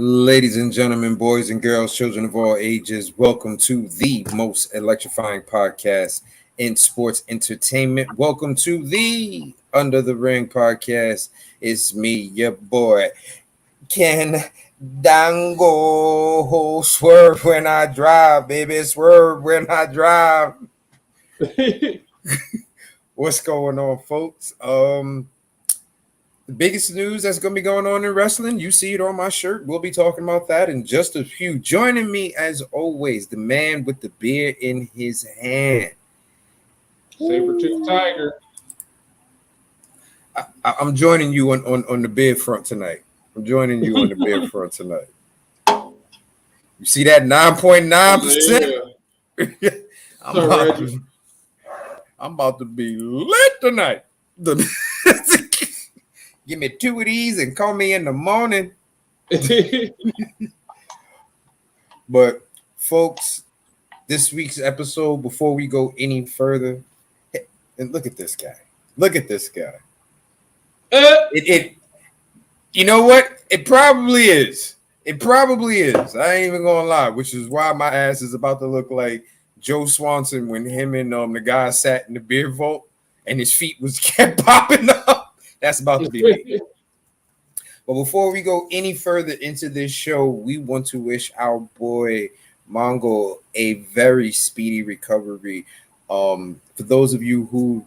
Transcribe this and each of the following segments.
Ladies and gentlemen, boys and girls, children of all ages, welcome to the most electrifying podcast in sports entertainment. Welcome to the Under the Ring podcast. It's me, your boy, Ken Dango. Swerve when I drive, baby. Swerve when I drive. What's going on, folks? The biggest news that's going to be going on in wrestling, you see it on my shirt. We'll be talking about that in just a few. Joining me, as always, the man with the beer in his hand. Sabre Tooth Tiger. I'm joining you on the beer front tonight. I'm joining you on the beer front tonight. You see that 9.9%? Yeah. I'm about to be lit tonight. Give me 2 of these and call me in the morning. But, folks, this week's episode, before we go any further, and look at this guy. Look at this guy. You know what? It probably is. It probably is. I ain't even gonna lie, which is why my ass is about to look like Joe Swanson when him and the guy sat in the beer vault and his feet was kept popping up. That's about to be me. But before we go any further into this show, we want to wish our boy Mongo a very speedy recovery. For those of you who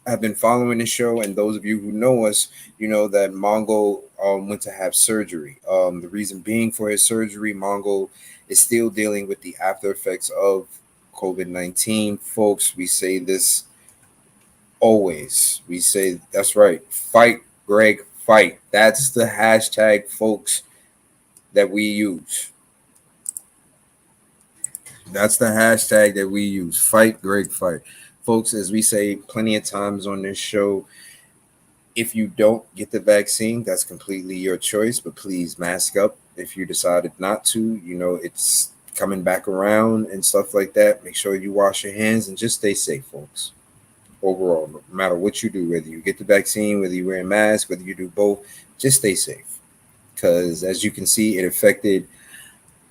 have been following the show and those of you who know us, you know that Mongo went to have surgery. The reason being for his surgery, Mongo is still dealing with the after effects of COVID-19. Folks, we say this always. We say that's right. Fight, Greg, fight. That's the hashtag, folks, that we use. That's the hashtag that we use. Fight, Greg, fight. Folks, as we say plenty of times on this show, if you don't get the vaccine, that's completely your choice, but please mask up. If you decided not to, you know, it's coming back around and stuff like that. Make sure you wash your hands and just stay safe, folks. Overall, no matter what you do, whether you get the vaccine, whether you wear a mask, whether you do both, just stay safe. Because as you can see, it affected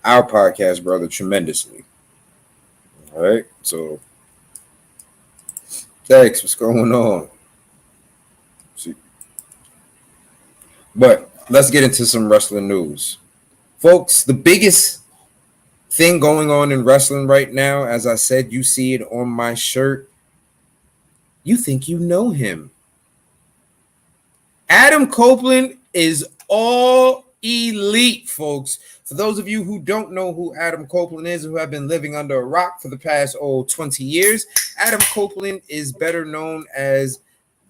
our podcast brother tremendously. All right, so thanks. What's going on? See, but let's get into some wrestling news, folks. The biggest thing going on in wrestling right now, as I said, you see it on my shirt. You think you know him. Adam Copeland is all elite, folks. For those of you who don't know who Adam Copeland is, who have been living under a rock for the past 20 years, Adam Copeland is better known as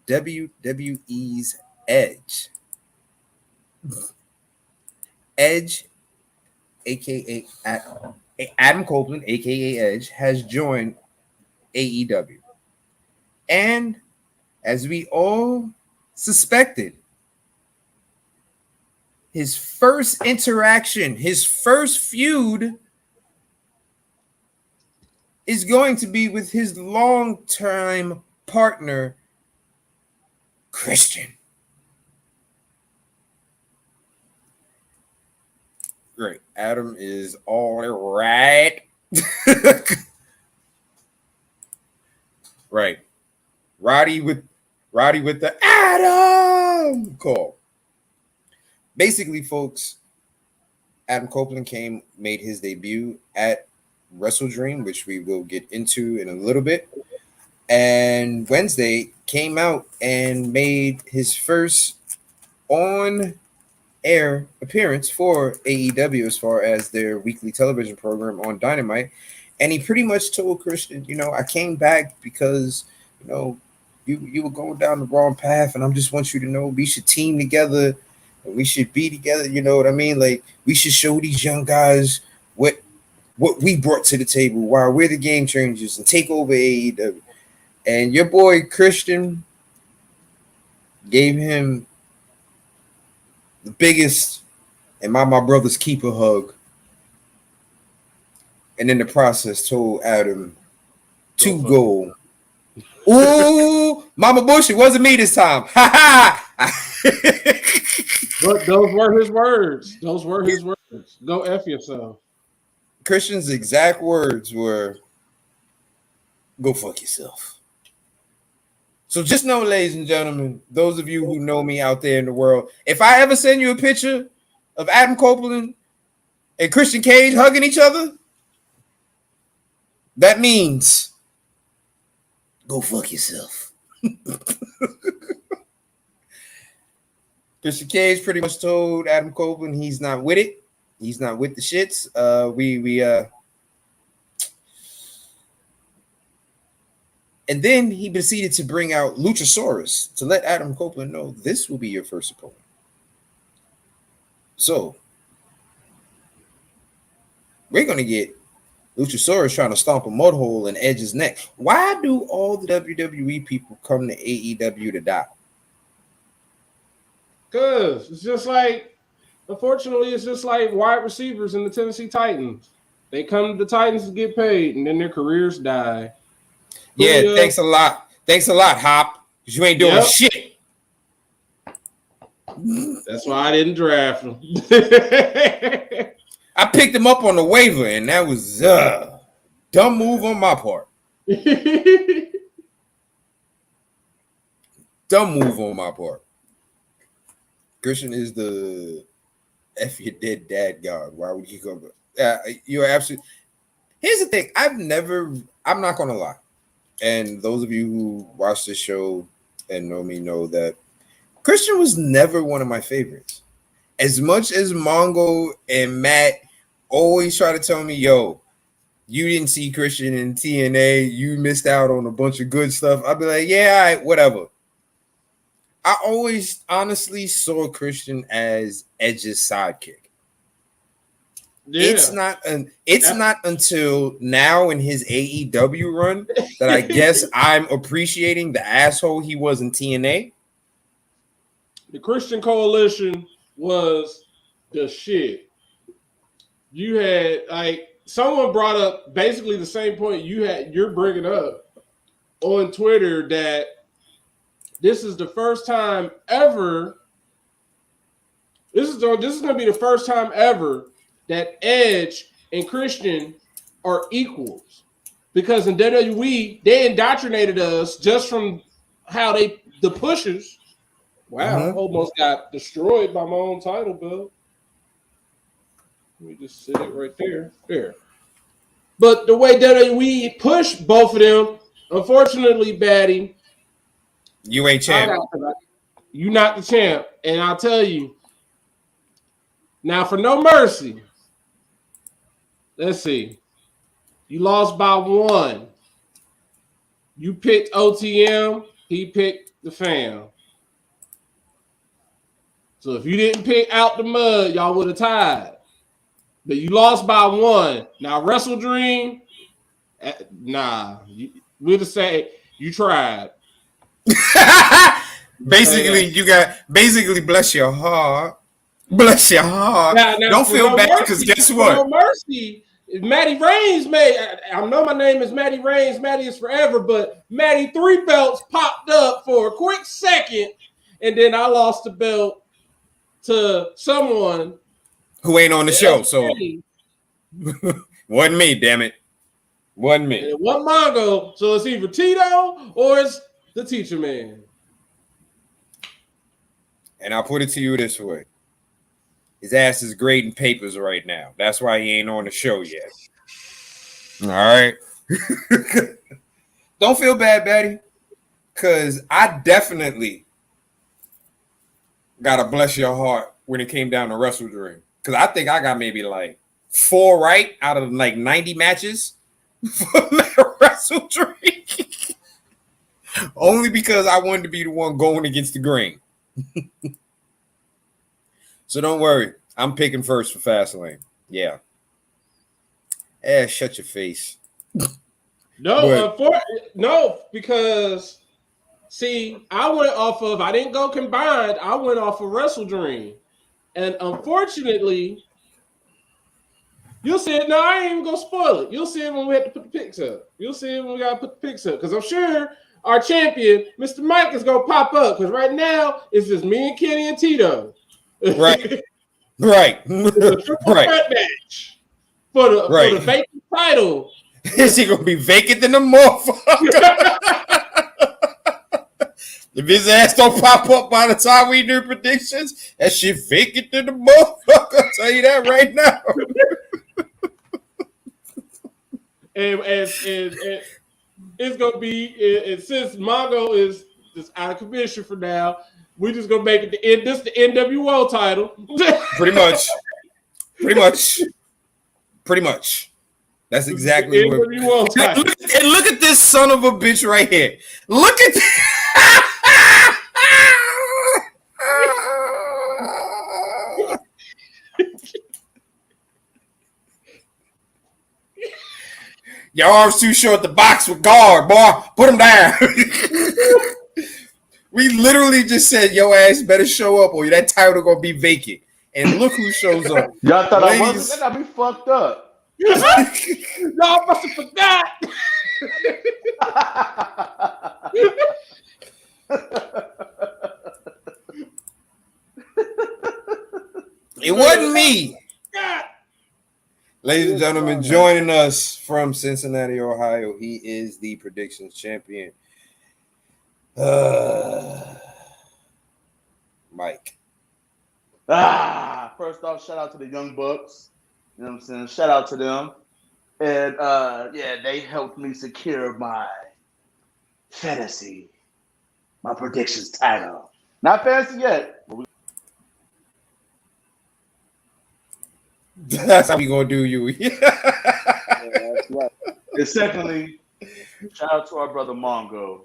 WWE's Edge. Edge, aka Adam Copeland, aka Edge, has joined AEW. And as we all suspected, his first interaction, his first feud is going to be with his longtime partner, Christian. Great. Adam is all right. Right. Roddy with the Adam call. Basically, folks, Adam Copeland made his debut at WrestleDream, which we will get into in a little bit. And Wednesday came out and made his first on-air appearance for AEW as far as their weekly television program on Dynamite. And he pretty much told Christian, you know, I came back because, you know, you were going down the wrong path, and I just want you to know we should team together and we should be together. You know what I mean? Like, we should show these young guys what we brought to the table while we're the game changers and take over AEW. And your boy Christian gave him the biggest and my brother's keeper hug. And in the process told Adam to go. Ooh, Mama Bush, it wasn't me this time. Ha ha. But those were his words. Those were his words. Go F yourself. Christian's exact words were, "Go fuck yourself." So just know, ladies and gentlemen, those of you who know me out there in the world, if I ever send you a picture of Adam Copeland and Christian Cage hugging each other, that means go fuck yourself. Christian Cage pretty much told Adam Copeland he's not with it. He's not with the shits. And then he proceeded to bring out Luchasaurus to let Adam Copeland know this will be your first opponent. So we're going to get Luchasaurus trying to stomp a mud hole in Edge's neck. Why do all the WWE people come to AEW to die? Because it's just like, unfortunately, it's just like wide receivers in the Tennessee Titans. They come to the Titans to get paid, and then their careers die. Yeah, thanks a lot. Thanks a lot, Hop, because you ain't doing shit. That's why I didn't draft him. I picked him up on the waiver, and that was dumb move on my part. Dumb move on my part. Christian is the F your dead dad god. Why would you go? You're absolutely. Here's the thing. I'm not going to lie. And those of you who watch this show and know me know that Christian was never one of my favorites. As much as Mongo and Matt always try to tell me, yo, you didn't see Christian in TNA, you missed out on a bunch of good stuff. I'd be like, yeah, all right, whatever. I always honestly saw Christian as Edge's sidekick. Yeah. It's not until now in his AEW run that I guess I'm appreciating the asshole he was in TNA. The Christian Coalition was the shit. You had someone brought up basically the same point you're bringing up on Twitter, that this is the first time ever. This is going to be the first time ever that Edge and Christian are equals, because in WWE they indoctrinated us just from how the pushers. Wow, I almost got destroyed by my own title belt. Let me just sit it right there. There. But the way WWE pushed both of them, unfortunately, Batty, you ain't champ. You not the champ, and I'll tell you now, for No Mercy. Let's see. You lost by 1. You picked OTM. He picked the fam. So if you didn't pick Out the Mud, y'all would have tied. But you lost by 1. Now, WrestleDream, we'll just say you tried. Basically, bless your heart. Bless your heart. Now, don't feel bad, because guess what? No Mercy. Matty Reigns I know my name is Matty Reigns. Matty is forever, but Matty 3 belts popped up for a quick second, and then I lost the belt to someone who ain't on the show. So wasn't me, damn it. Wasn't me. It wasn't Mongo. So it's either Tito or it's the Teacher Man. And I'll put it to you this way. His ass is grading papers right now. That's why he ain't on the show yet. All right. Don't feel bad, Betty, because I definitely got to bless your heart when it came down to WrestleDream. Because I think I got maybe 4 right out of 90 matches for WrestleDream. Only because I wanted to be the one going against the grain. So don't worry. I'm picking first for Fastlane. Yeah. Shut your face. No, because see, I didn't go combined. I went off of WrestleDream. And unfortunately, you'll see it. No, I ain't even going to spoil it. You'll see it when we have to put the picks up. You'll see it when we got to put the picks up. Because I'm sure our champion, Mr. Mike, is going to pop up. Because right now, it's just me and Kenny and Tito. Right. Right. The triple Right. threat match for the vacant title. Is he gonna be vacant in the motherfucker? If his ass don't pop up by the time we do predictions, that shit vacant in the motherfucker. I'll tell you that right now. and it's gonna be, and since Mongo is just out of commission for now, we just gonna make it the NWO title. Pretty much. That's exactly what. NWO title. Look at this son of a bitch right here. Look at. Your arms too short to box with guard, boy. Put him down. We literally just said your ass better show up or that title gonna be vacant. And look who shows up. Y'all thought I wasn't? That got me fucked up. Y'all must have forgot. It wasn't me. God. Ladies and gentlemen, joining us from Cincinnati, Ohio, he is the predictions champion. Mike. First off, shout out to the Young Bucks. You know what I'm saying? Shout out to them. And yeah, they helped me secure my fantasy, my predictions title. Not fantasy yet. That's how we gonna do you. Yeah, that's right. And secondly, shout out to our brother Mongo.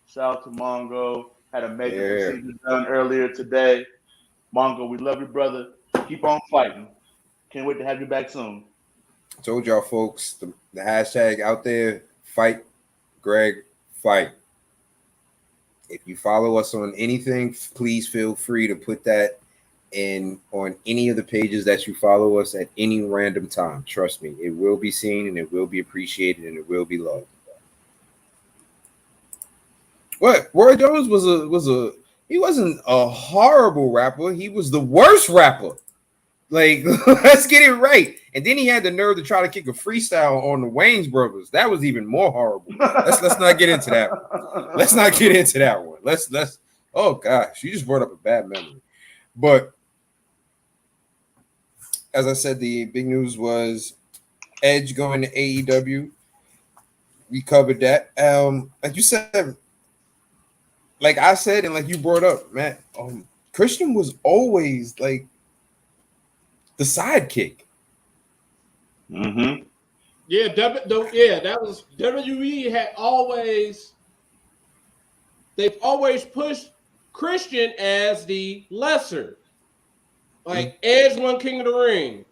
Shout out to Mongo. Had a major procedure done earlier today. Mongo, we love you, brother. Keep on fighting. Can't wait to have you back soon. I told y'all folks, the hashtag out there, fight Greg, fight. If you follow us on anything, please feel free to put that in on any of the pages that you follow us at any random time. Trust me, it will be seen and it will be appreciated and it will be loved. What? Roy Jones he wasn't a horrible rapper. He was the worst rapper. Like, let's get it right. And then he had the nerve to try to kick a freestyle on the Wayans brothers. That was even more horrible. Let's not get into that one. Let's not get into that one. Let's oh gosh, you just brought up a bad memory. But as I said, the big news was Edge going to AEW. We covered that. Like you said, like I said, and like you brought up, man, Christian was always like the sidekick. Mm-hmm. Yeah, that was WWE they've always pushed Christian as the lesser. Like Edge won King of the Ring.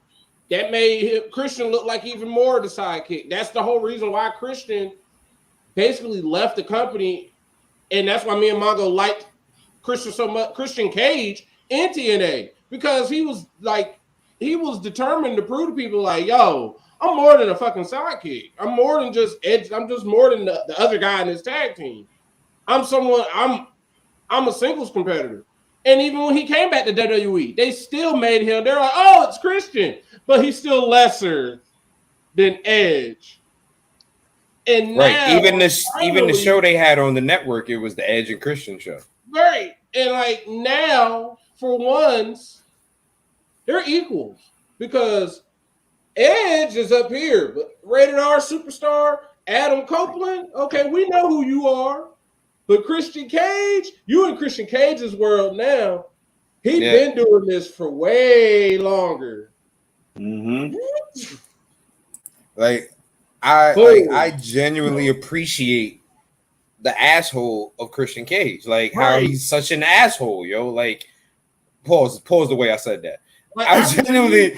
That made Christian look like even more of the sidekick. That's the whole reason why Christian basically left the company. And that's why me and Mongo liked Christian so much, Christian Cage in TNA, because he was determined to prove to people like, yo, I'm more than a fucking sidekick. I'm more than just Edge. I'm just more than the other guy in his tag team. I'm a singles competitor. And even when he came back to WWE, they still made him, they're like, oh, it's Christian, but he's still lesser than Edge. And right, now, even the show they had on the network, it was the Edge and Christian show. Right. And like now, for once, they're equals because Edge is up here, but rated R superstar Adam Copeland, okay, we know who you are. But Christian Cage, you in Christian Cage's world now. He's been doing this for way longer. Mm-hmm. I genuinely appreciate the asshole of Christian Cage. Like how he's such an asshole, yo. Like pause the way I said that. Like, I genuinely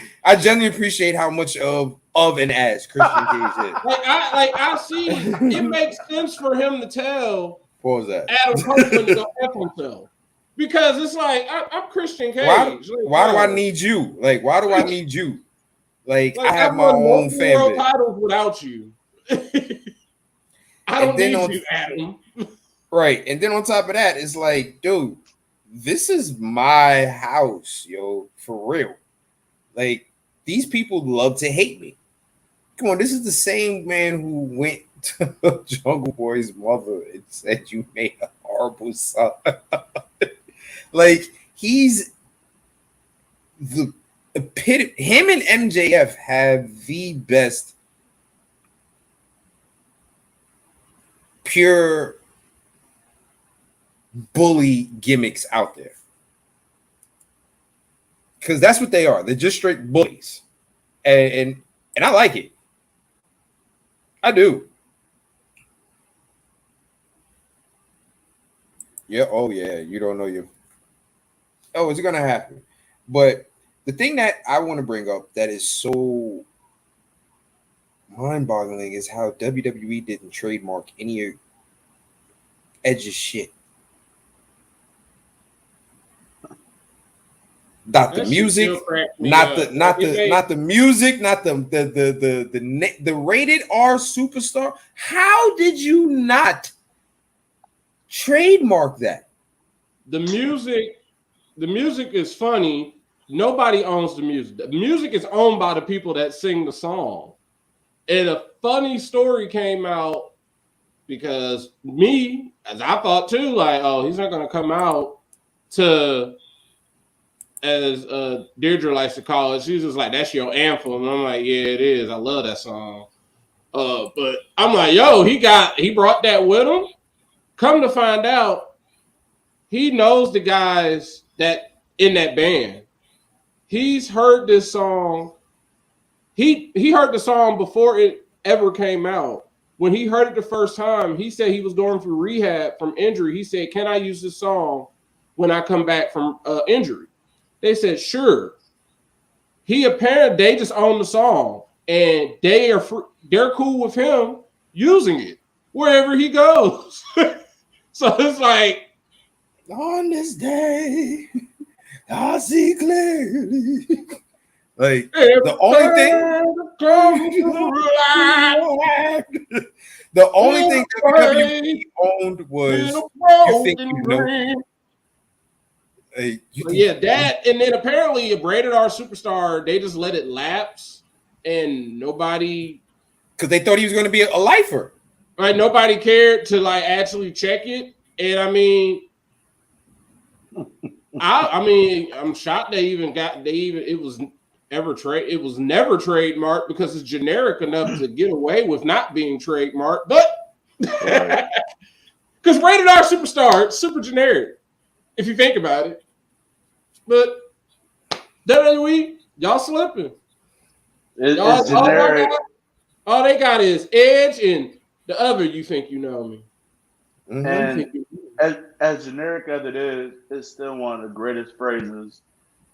appreciate how much of an ass Christian Cage is. I see it makes sense for him to tell what was that? Adam Copeland to go F himself. Because it's like I'm Christian Cage. Why do I need you? Like, why do I need you? Like I have my own fan world titles without you. I don't need you, Adam. Right. And then on top of that, it's like, dude, this is my house, yo, for real. Like, these people love to hate me. Come on, this is the same man who went to Jungle Boy's mother and said you made a horrible son. Like, he's the epitome. Him and MJF have the best pure bully gimmicks out there. Because that's what they are. They're just straight bullies. And I like it. I do. Yeah. Oh, yeah. You don't know your. Oh, it's going to happen. But the thing that I want to bring up that is so mind-boggling is how WWE didn't trademark any of Edge's shit. Not the music, not the music, not the rated R superstar. How did you not trademark that? The music is funny. Nobody owns the music. The music is owned by the people that sing the song. And a funny story came out because me, as I thought too, like, oh, he's not gonna come out to, as Deirdre likes to call it, she's just like, that's your anthem. And I'm like, yeah, it is. I love that song. But I'm like, yo, he brought that with him. Come to find out, he knows the guys that in that band. He's heard this song. He heard the song before it ever came out. When he heard it the first time, he said he was going through rehab from injury. He said, can I use this song when I come back from injury? They said, sure. They just own the song, and they're cool with him using it wherever he goes. So it's like, on this day, I see clearly. Like, the only thing WWE owned was You Think You Know. That, and then apparently a rated R superstar, they just let it lapse, and nobody, because they thought he was going to be a lifer. Right, nobody cared to like actually check it, and I mean, I'm shocked it was never trademarked because it's generic enough to get away with not being trademarked, but because rated R superstar, it's super generic if you think about it. But WWE, y'all slipping. It's generic. All they got is Edge and the other You Think You Know Me. And as generic as it is, it's still one of the greatest phrases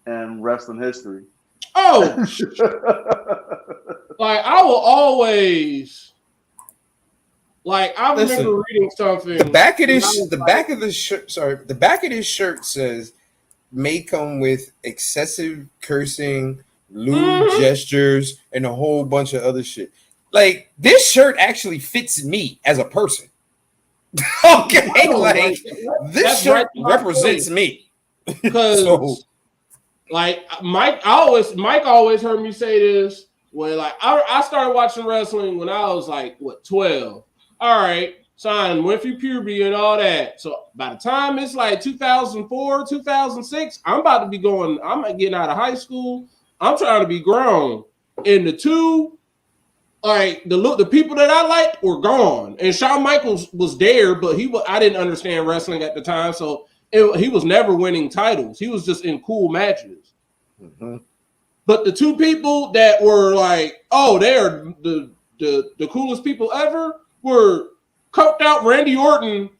in wrestling history. Oh, like I will always, like I remember reading something. The back of this shirt says, "May come with excessive cursing, lewd gestures, and a whole bunch of other shit." Like, this shirt actually fits me as a person. Okay, like this shirt represents me. Because like Mike always heard me say this when like I started watching wrestling when I was like 12. All right, so I went through puberty and all that. So by the time it's like 2004, 2006, I'm getting out of high school. I'm trying to be grown. And the two, like the people that I liked were gone, and Shawn Michaels was there, but I didn't understand wrestling at the time, so he was never winning titles. He was just in cool matches. Mm-hmm. But the two people that were like, oh, they're the coolest people ever were coked out Randy Orton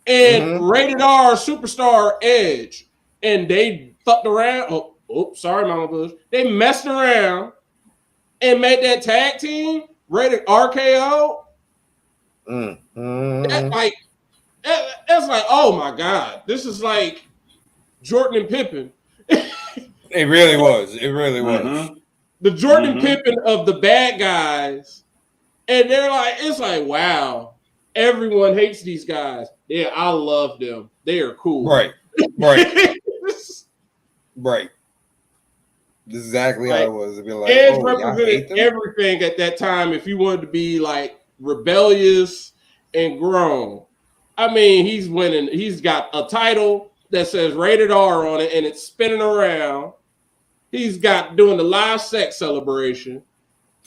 and rated R superstar Edge, and they fucked around. Oh, sorry, Mama Bush. They messed around and made that tag team rated RKO. That's like, oh my God, this is like Jordan and Pippen. It really was. It really was. The Jordan and Pippen of the bad guys. And they're like, it's like, wow, everyone hates these guys. Yeah, I love them. They are cool. Right. Right. Exactly how it was. It'd be like, Edge oh, y'all hate represented them? everything at that time if you wanted to be like rebellious and grown. I mean, he's winning. He's got a title that says rated R on it and it's spinning around. He's got doing the live sex celebration.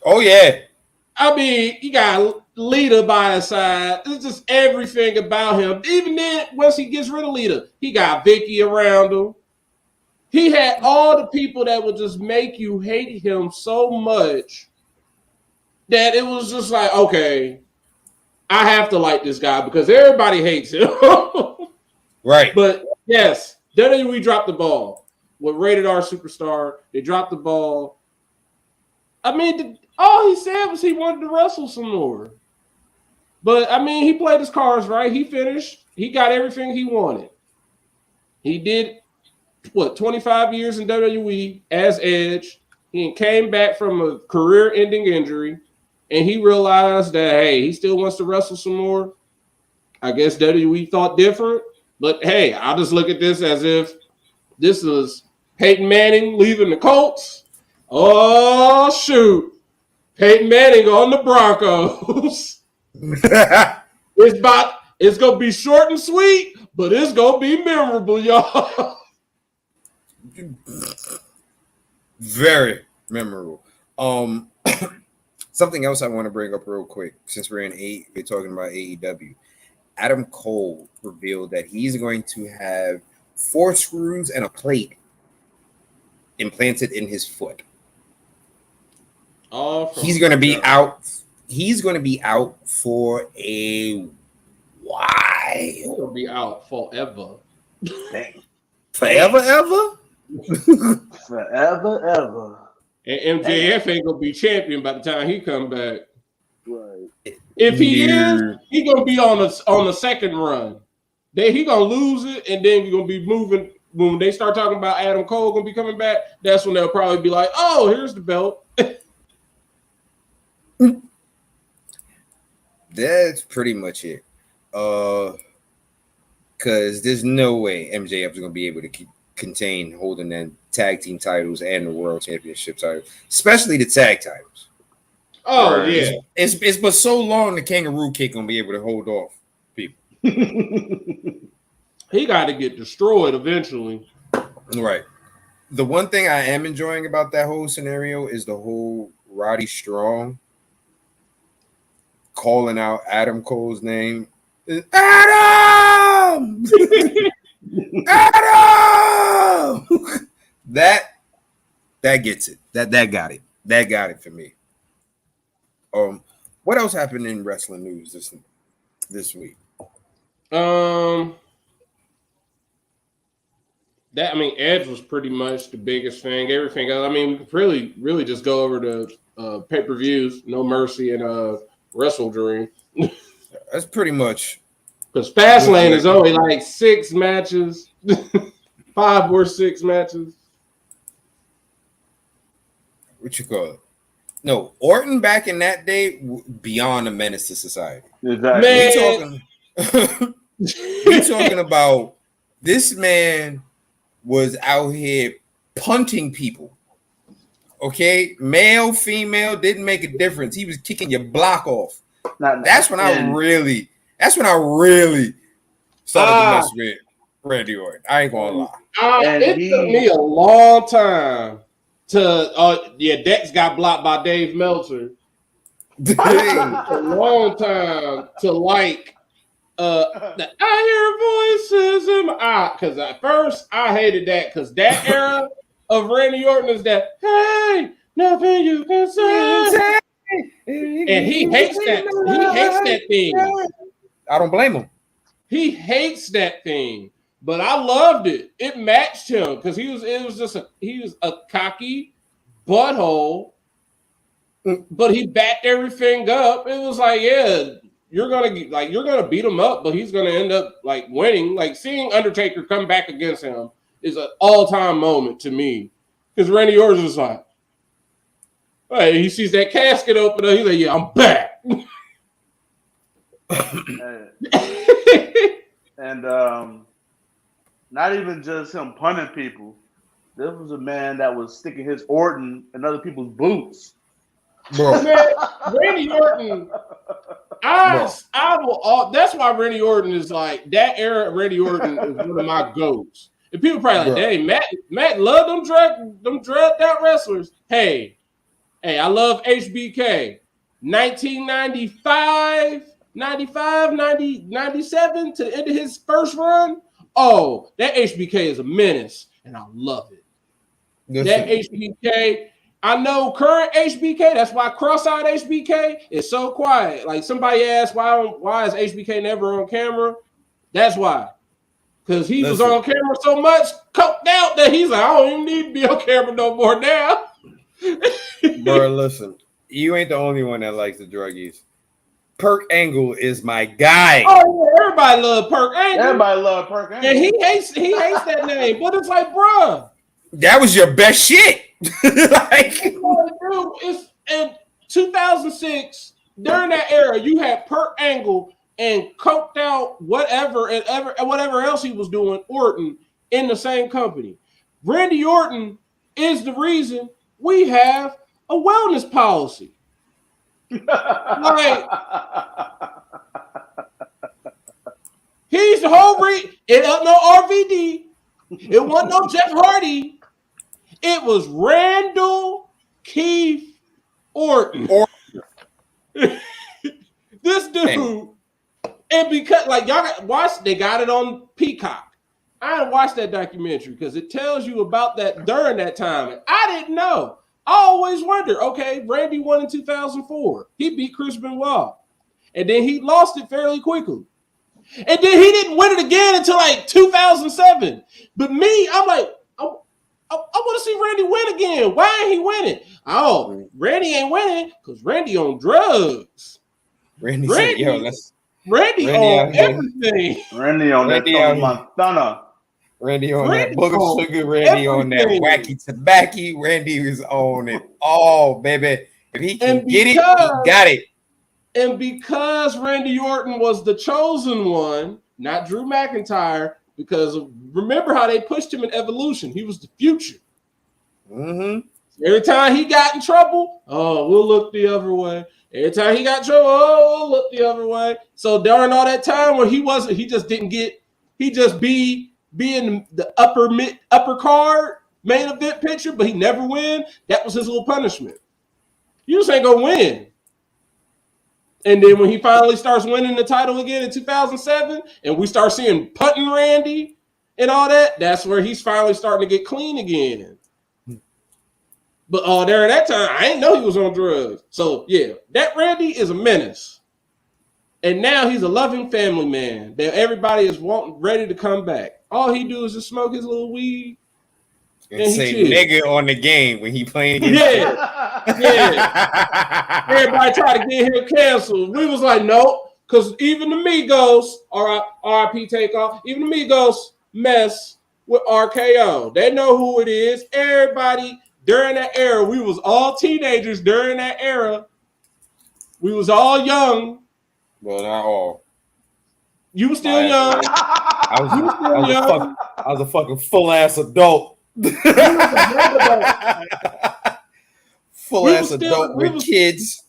Oh, yeah. I mean, he got Lita by his side. It's just everything about him. Even then, once he gets rid of Lita, he got Vicky around him. He had all the people that would just make you hate him so much that it was just like, okay, I have to like this guy because everybody hates him. Right. But yes, WWE dropped the ball with Rated R Superstar. They dropped the ball. I mean, all he said was he wanted to wrestle some more. But I mean, he played his cards right. He finished. He got everything he wanted. He did 25 years in WWE as Edge. He came back from a career-ending injury, and he realized that hey, he still wants to wrestle some more. I guess WWE thought different, but hey, I'll just look at this as if this is Peyton Manning leaving the Colts. Oh shoot, Peyton Manning on the Broncos. It's gonna be short and sweet, but it's gonna be memorable, y'all. Very memorable. Something else I want to bring up real quick, since we're talking about AEW. Adam Cole revealed that he's going to have 4 screws and a plate implanted in his foot. He's going to be out. He's going to be out for a while. He'll be out forever. Dang. Forever, ever? Forever, ever. And MJF ain't gonna be champion by the time he come back. Right. If he is, he gonna be on the second run. Then he gonna lose it, and then you're gonna be moving. When they start talking about Adam Cole gonna be coming back, that's when they'll probably be like, "Oh, here's the belt." That's pretty much it. Because there's no way MJF is gonna be able to contain holding the tag team titles and the world championship title, especially the tag titles. Oh yeah, it's but so long the kangaroo kick gonna be able to hold off people. He got to get destroyed eventually. Right. The one thing I am enjoying about that whole scenario is the whole Roddy Strong calling out Adam Cole's name. Adam! Adam! That gets it. That got it. That got it for me. What else happened in wrestling news this week? Edge was pretty much the biggest thing. Everything else, I mean, we could really just go over the pay-per-views, No Mercy and WrestleDream. That's pretty much because Fastlane is only like 6 matches, 5 or 6 matches. What you call it? No, Orton back in that day, beyond a menace to society. Exactly. We talking about this man was out here punting people. Okay, male, female, didn't make a difference. He was kicking your block off. That's when I really started to mess with Randy Orton. I ain't gonna lie. It took me a long time to Dex got blocked by Dave Meltzer. A long time to like I hear voices in my eye. Because at first I hated that because that era of Randy Orton is that hey, nothing you can say. And he hates that. He hates that thing. I don't blame him. He hates that thing. But I loved it. It matched him because he was a cocky butthole, but he backed everything up. It was like, yeah, you're gonna beat him up, but he's gonna end up like winning. Like seeing Undertaker come back against him is an all-time moment to me. Because Randy Orton is like, hey, he sees that casket open up, he's like, yeah, I'm back. And not even just him punting people, There was a man that was sticking his Orton in other people's boots. Bro. Man, Randy Orton. That's why Randy Orton is like that era. Randy Orton is one of my goats. And people probably like, dang, Matt love them drugged out wrestlers. Hey, I love HBK. 1995, 97 to the end of his first run. Oh, that HBK is a menace, and I love it. That HBK. I know current HBK. That's why cross-eyed HBK is so quiet. Like somebody asked, why is HBK never on camera? That's why. Because he was on camera so much, coked out that he's like, I don't even need to be on camera no more now. Bro, listen, you ain't the only one that likes the druggies. Perk Angle is my guy. Oh yeah, everybody love Perk Angle. Everybody love Perk Angle. And he hates that name. But it's like, bruh. That was your best shit. Like, it's in 2006, during that era, you had Perk Angle and coked out whatever else he was doing, Orton, in the same company. Randy Orton is the reason we have a wellness policy. Like, he's the whole reason. It wasn't no RVD. It wasn't no Jeff Hardy. It was Randall Keith Orton. This dude, and because like y'all watch, they got it on Peacock. I didn't watch that documentary because it tells you about that during that time. And I didn't know. I always wondered, okay, Randy won in 2004. He beat Chris Benoit. And then he lost it fairly quickly. And then he didn't win it again until like 2007. But me, I'm like, I want to see Randy win again. Why ain't he winning? Oh, Randy ain't winning because Randy on drugs. Randy on everything. Randy on that Tony Montana. Randy on that booger sugar. Randy on that wacky tobacco. Randy is on it all, baby. If he can get it, he got it. And because Randy Orton was the chosen one, not Drew McIntyre, because remember how they pushed him in Evolution. He was the future. Mm-hmm. Every time he got in trouble, oh, we'll look the other way. Every time he got in trouble, oh, we'll look the other way. So during all that time where he just be in the upper card main event picture, but he never win. That was his little punishment. You just ain't gonna win. And then when he finally starts winning the title again in 2007, and we start seeing Puttin' Randy and all that, that's where he's finally starting to get clean again. But during that time, I didn't know he was on drugs. So, yeah, that Randy is a menace. And now he's a loving family man that everybody is ready to come back. All he do is just smoke his little weed. And say nigga on the game when he playing against yeah. Everybody try to get him canceled. We was like, nope, because even the Migos, RIP Takeoff, even the Migos mess with RKO. They know who it is. Everybody during that era, we was all teenagers during that era. We was all young. Well, not all. You were still young. I was a fucking full ass adult. Full ass adult with kids.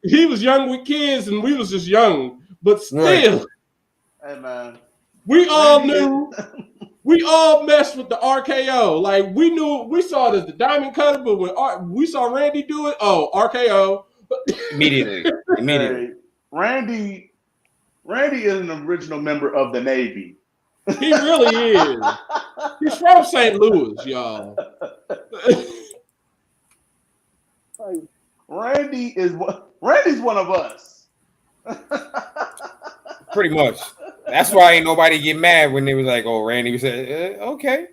He was young with kids, and we was just young, but still. Right. Hey man, we all knew. We all messed with the RKO. Like we saw it as the Diamond Cutter, but when we saw Randy do it, RKO. Immediately. Hey, Randy is an original member of the Navy. He really is. He's from St. Louis, y'all. Randy's one of us. Pretty much. That's why ain't nobody get mad when they was like, "Oh, Randy," we said, "Okay,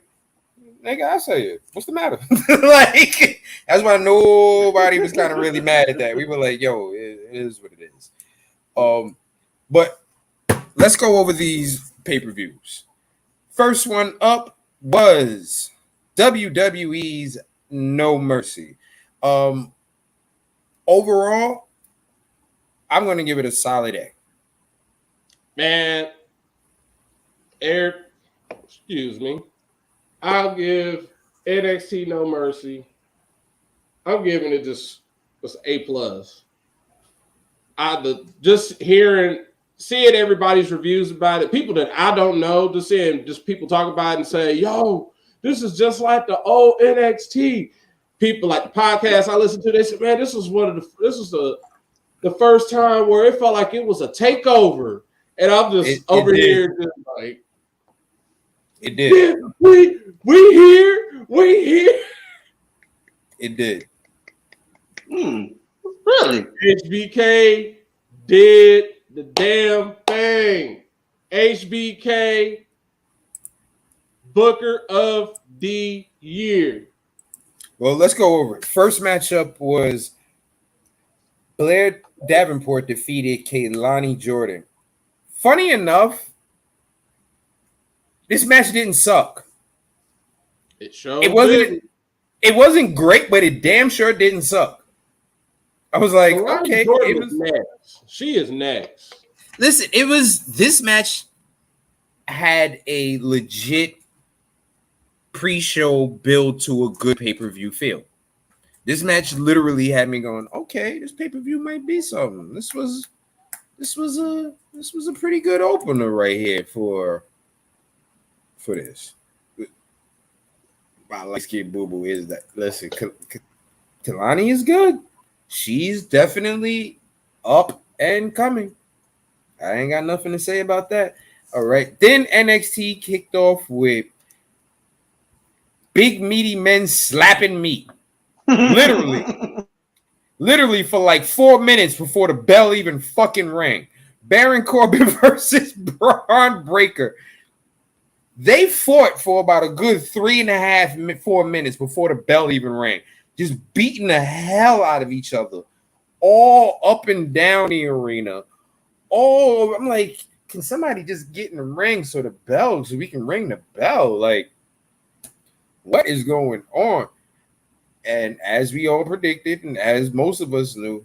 nigga, I say it. What's the matter?" Like that's why nobody was kind of really mad at that. We were like, "Yo, it is what it is." But let's go over these pay-per-views. First one up was WWE's No Mercy. Overall, I'm going to give it a solid A. Man, Eric, excuse me. I'll give NXT No Mercy. I'm giving it just A+. Just seeing everybody's reviews about it, people that I don't know, just seeing just people talk about it and say, "Yo, this is just like the old NXT." People like the podcast I listen to, they said, "Man, this was the first time where it felt like it was a takeover," and I'm just here, just like, it did. We here. It did. Really? HBK did the damn thing. HBK Booker of the Year. Well, let's go over it. First matchup was Blair Davenport defeated Kaylani Jordan. Funny enough, this match didn't suck. It wasn't great, but it damn sure didn't suck. I was like, okay, it was next. She is next. Listen, this match had a legit pre-show build to a good pay-per-view feel. This match literally had me going, okay, this pay-per-view might be something. This was a pretty good opener right here for this. My light skin boo-boo is that, listen, Kalani is good. She's definitely up and coming. I ain't got nothing to say about that. All right. Then NXT kicked off with big meaty men slapping meat. Literally for like 4 minutes before the bell even fucking rang. Baron Corbin versus Braun Breaker. They fought for about a good 3.5, 4 minutes before the bell even rang. Just beating the hell out of each other. All up and down the arena. I'm like, can somebody just get in the ring so we can ring the bell? Like, what is going on? And as we all predicted, and as most of us knew,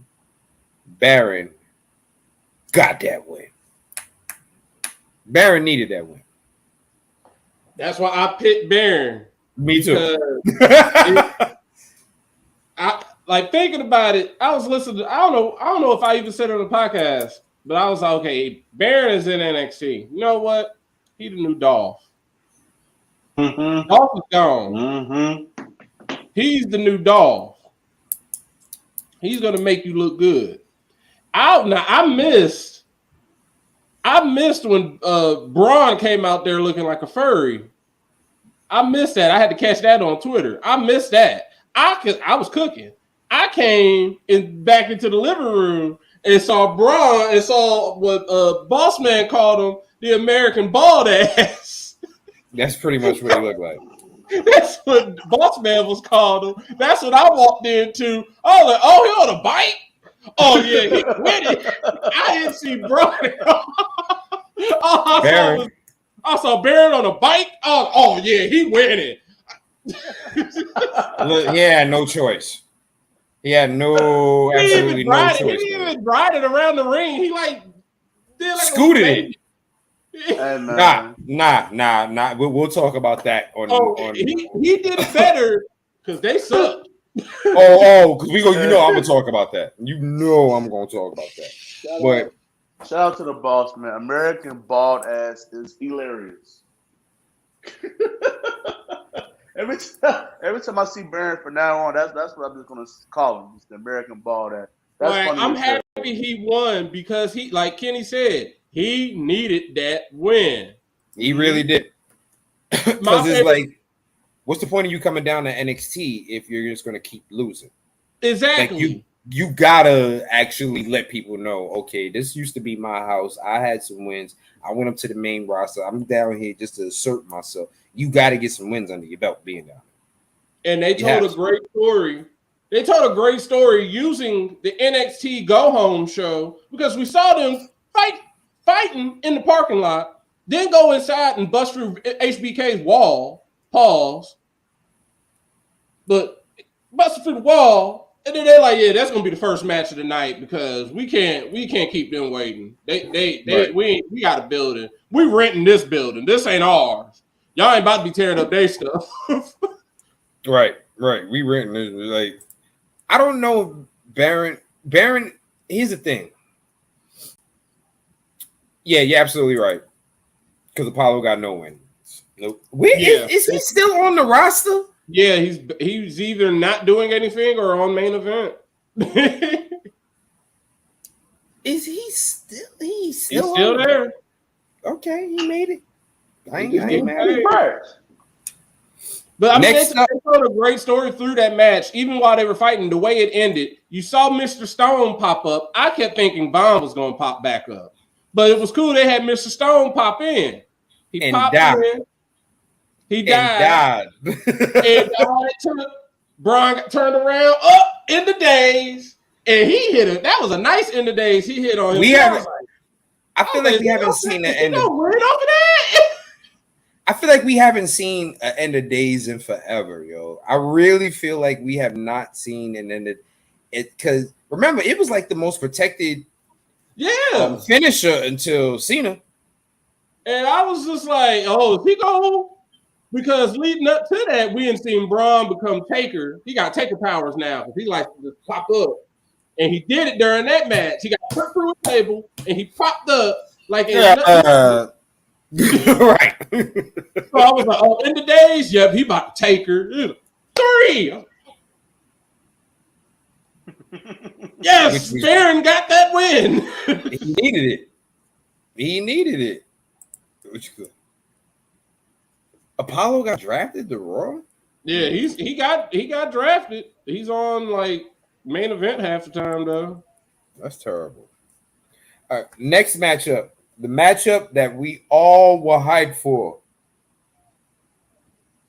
Baron got that win. Baron needed that win. That's why I picked Baron. Me too. I like thinking about it. I was listening. I don't know if I even said it on the podcast, but I was like, okay, Baron is in NXT. You know what? He the new Dolph. Mm-hmm. Dolph is gone. Mm-hmm. He's the new Dolph. He's gonna make you look good. I missed when Braun came out there looking like a furry. I missed that. I had to catch that on Twitter. I missed that. I was cooking. I came back into the living room and saw Braun and saw what Boss Man called him, the American bald ass. That's pretty much what he looked like. That's what Boss Man was called him. That's what I walked into. I was like, oh, he on a bike? Oh, yeah, he winning. I didn't see Braun. I saw Baron on a bike. Oh, yeah, he winning. Look, he had no choice. He had absolutely no choice. He didn't even ride it around the ring. He did scooted it. And, Nah. We'll talk about that on. He did it better because they suck. Because we go. I'm gonna talk about that. I'm gonna talk about that. Shout out to the boss man. American bald ass is hilarious. Every time I see Baron from now on, that's what I'm just gonna call him. Just the American bald ass. That's funny. I'm happy he won because he, like Kenny said, he needed that win. He really did. Because it's like, what's the point of you coming down to NXT if you're just gonna keep losing? Exactly. Like you gotta actually let people know, okay, this used to be my house. I had some wins. I went up to the main roster. I'm down here just to assert myself. You got to get some wins under your belt being down. And they told a great story. They told a great story using the NXT Go Home show because we saw them fighting in the parking lot, then go inside and bust through HBK's wall. Pause. But busted through the wall. And then they're like, yeah, that's gonna be the first match of the night because we can't keep them waiting. Right. We got a building. We renting this building. This ain't ours. Y'all ain't about to be tearing up their stuff. Right. We written like I don't know Baron. Here's the thing. Yeah, you're absolutely right. Because Apollo got no wins. Nope. Is he still on the roster? Yeah, he's either not doing anything or on main event. Is he still? He's still there. Okay, he made it. I ain't mad at it. But I mean, they told a great story through that match. Even while they were fighting, the way it ended, you saw Mr. Stone pop up. I kept thinking Vaughn was going to pop back up. But it was cool they had Mr. Stone pop in. He popped in. He died. Braun turned around up in the days, and he hit it. That was a nice end of days he hit on him. I feel like we haven't seen the end of that. I feel like we haven't seen an end of days in forever, yo. I really feel like we have not seen an end of it because remember, it was like the most protected finisher until Cena. And I was just like, oh, is he going? Because leading up to that, we hadn't seen Braun become Taker. He got Taker powers now because he likes to just pop up. And he did it during that match. He got put through a table and he popped up like right. So I was like, oh, in the days, yep, he about to take her. 3. Yes, Baron got that win. He needed it. Apollo got drafted to Raw? Yeah, he got drafted. He's on like main event half the time though. That's terrible. All right, next matchup. The matchup that we all were hyped for.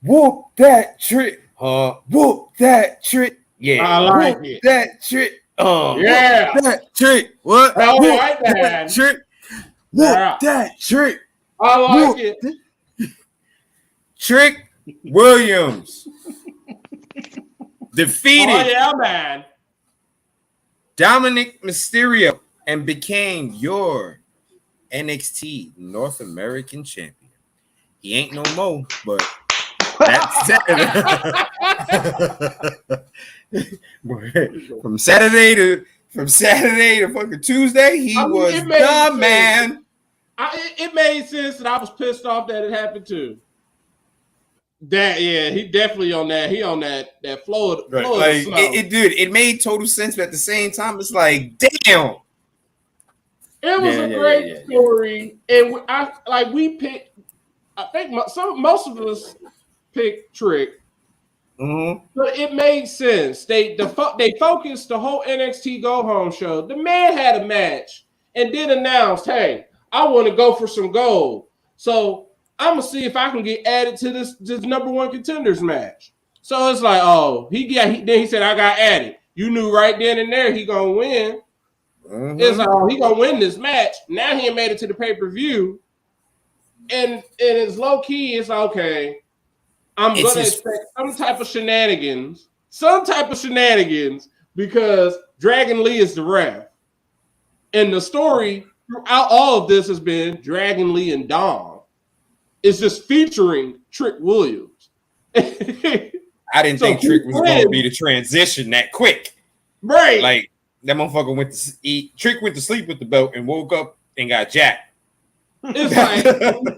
Whoop that trick. Whoop that trick. Yeah. I like it. That trick. Yeah. Whoop that trick. What? I whoop like that trick. Whoop that trick. I like it. Trick Williams defeated man. Dominic Mysterio and became your NXT North American champion. He ain't no more, but that's from Saturday to fucking Tuesday, he was the man. It made sense that I was pissed off that it happened too. He definitely on that. He on that flow. Right. Like it made total sense, but at the same time, it's like, damn. It was a great story, and we picked. I think most of us picked Trick, but it made sense. They focused the whole NXT Go Home show. The man had a match and then announced, "Hey, I want to go for some gold." So I'm gonna see if I can get added to this number one contenders match. So it's like, oh, then he said I got added. You knew right then and there he gonna win. It's like, oh, he gonna win this match. Now he made it to the pay-per-view. And it's low key, it's okay. I'm gonna expect some type of shenanigans because Dragon Lee is the ref. And the story throughout all of this has been Dragon Lee and Dom. It's just featuring Trick Williams. I didn't think Trick was going to be the transition that quick. Right. Like, that motherfucker went to eat. Trick went to sleep with the belt and woke up and got jacked. It's like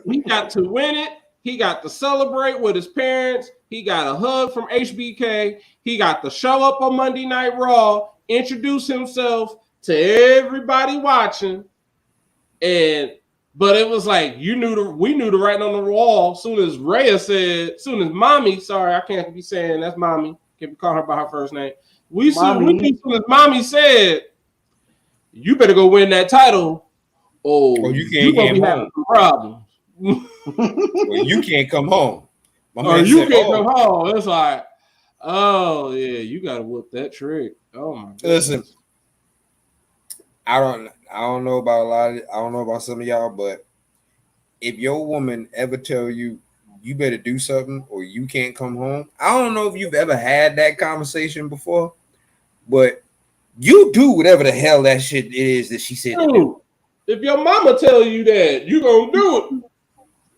he got to win it. He got to celebrate with his parents. He got a hug from HBK. He got to show up on Monday Night Raw, introduce himself to everybody watching. But it was like we knew the writing on the wall. Soon as Mommy, sorry, I can't be saying that's Mommy. Can't be calling her by her first name. We knew soon as Mommy said, "You better go win that title." Oh, you can't get home. Problems. Well, you can't come home. Can't come home. It's like, oh yeah, you gotta whoop that Trick. Oh my god. Listen, I don't know about some of y'all, but if your woman ever tell you you better do something or you can't come home, I don't know if you've ever had that conversation before, but you do whatever the hell that shit is that she said to do. If your mama tell you that, you gonna do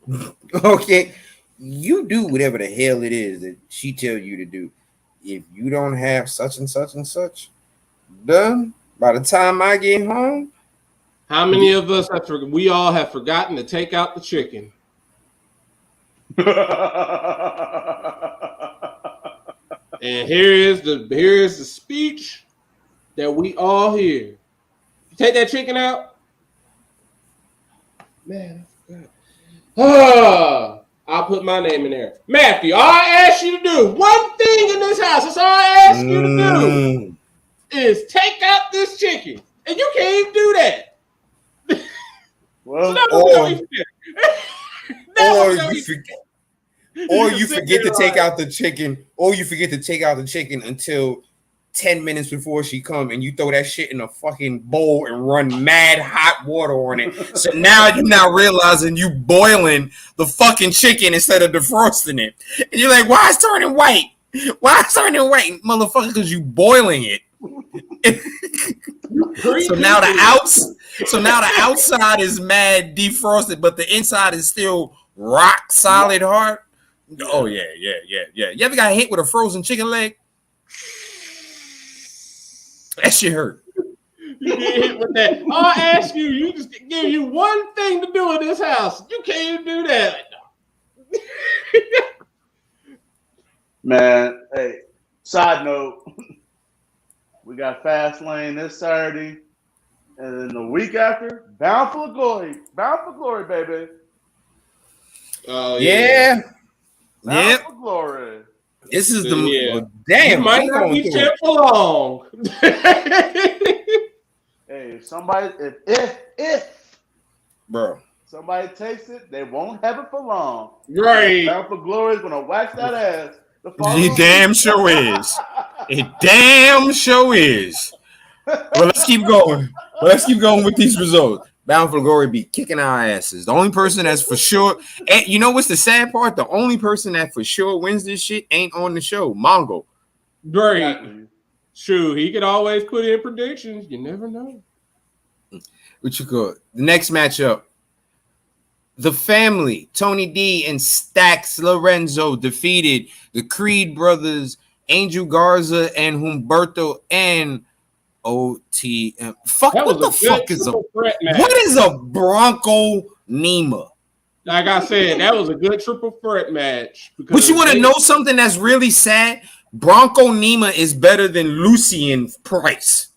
it. Okay. you do whatever the hell it is that she tell you to do. If you don't have such and such and such done by the time I get home, How many of us we all have forgotten to take out the chicken? And here is the speech that we all hear. Take that chicken out. Man, I forgot. I'll put my name in there. Matthew, all I ask you to do, one thing in this house, that's all I ask you to do, is take out this chicken. And you can't even do that. Well, or you forget to take out the chicken, until 10 minutes before she come, and you throw that shit in a fucking bowl and run mad hot water on it. So now you're not realizing you boiling the fucking chicken instead of defrosting it. And you're like, why is it turning white? Why is it turning white? Motherfucker, because you boiling it. So now the outside is mad defrosted, but the inside is still rock solid hard. Oh yeah. You ever got hit with a frozen chicken leg? That shit hurt. You get hit with that. I'll ask you. You just give you one thing to do in this house. You can't even do that. Man, hey. Side note: we got Fastlane this Saturday, and then the week after, Bound for Glory, baby. Oh yeah. Bound for Glory. This is damn. You might not be here for long. Hey, if bro, somebody takes it, they won't have it for long. Right. Bound for Glory is gonna wax that ass. It damn sure is. It damn sure is. Well, let's keep going. With these results. Bound for Glory be kicking our asses. The only person that's for sure, and you know what's the sad part? The only person that for sure wins this shit ain't on the show. Mongo. Great. Exactly. True. He could always put in predictions. You never know. What you call it? The next matchup. The Family, Tony D and Stax Lorenzo defeated the Creed brothers, Angel Garza and Humberto and OTM. Fuck, what the fuck is what is a Bronco Nima? Like I said, that was a good triple threat match. But you want to know something that's really sad? Bronco Nima is better than Lucien Price.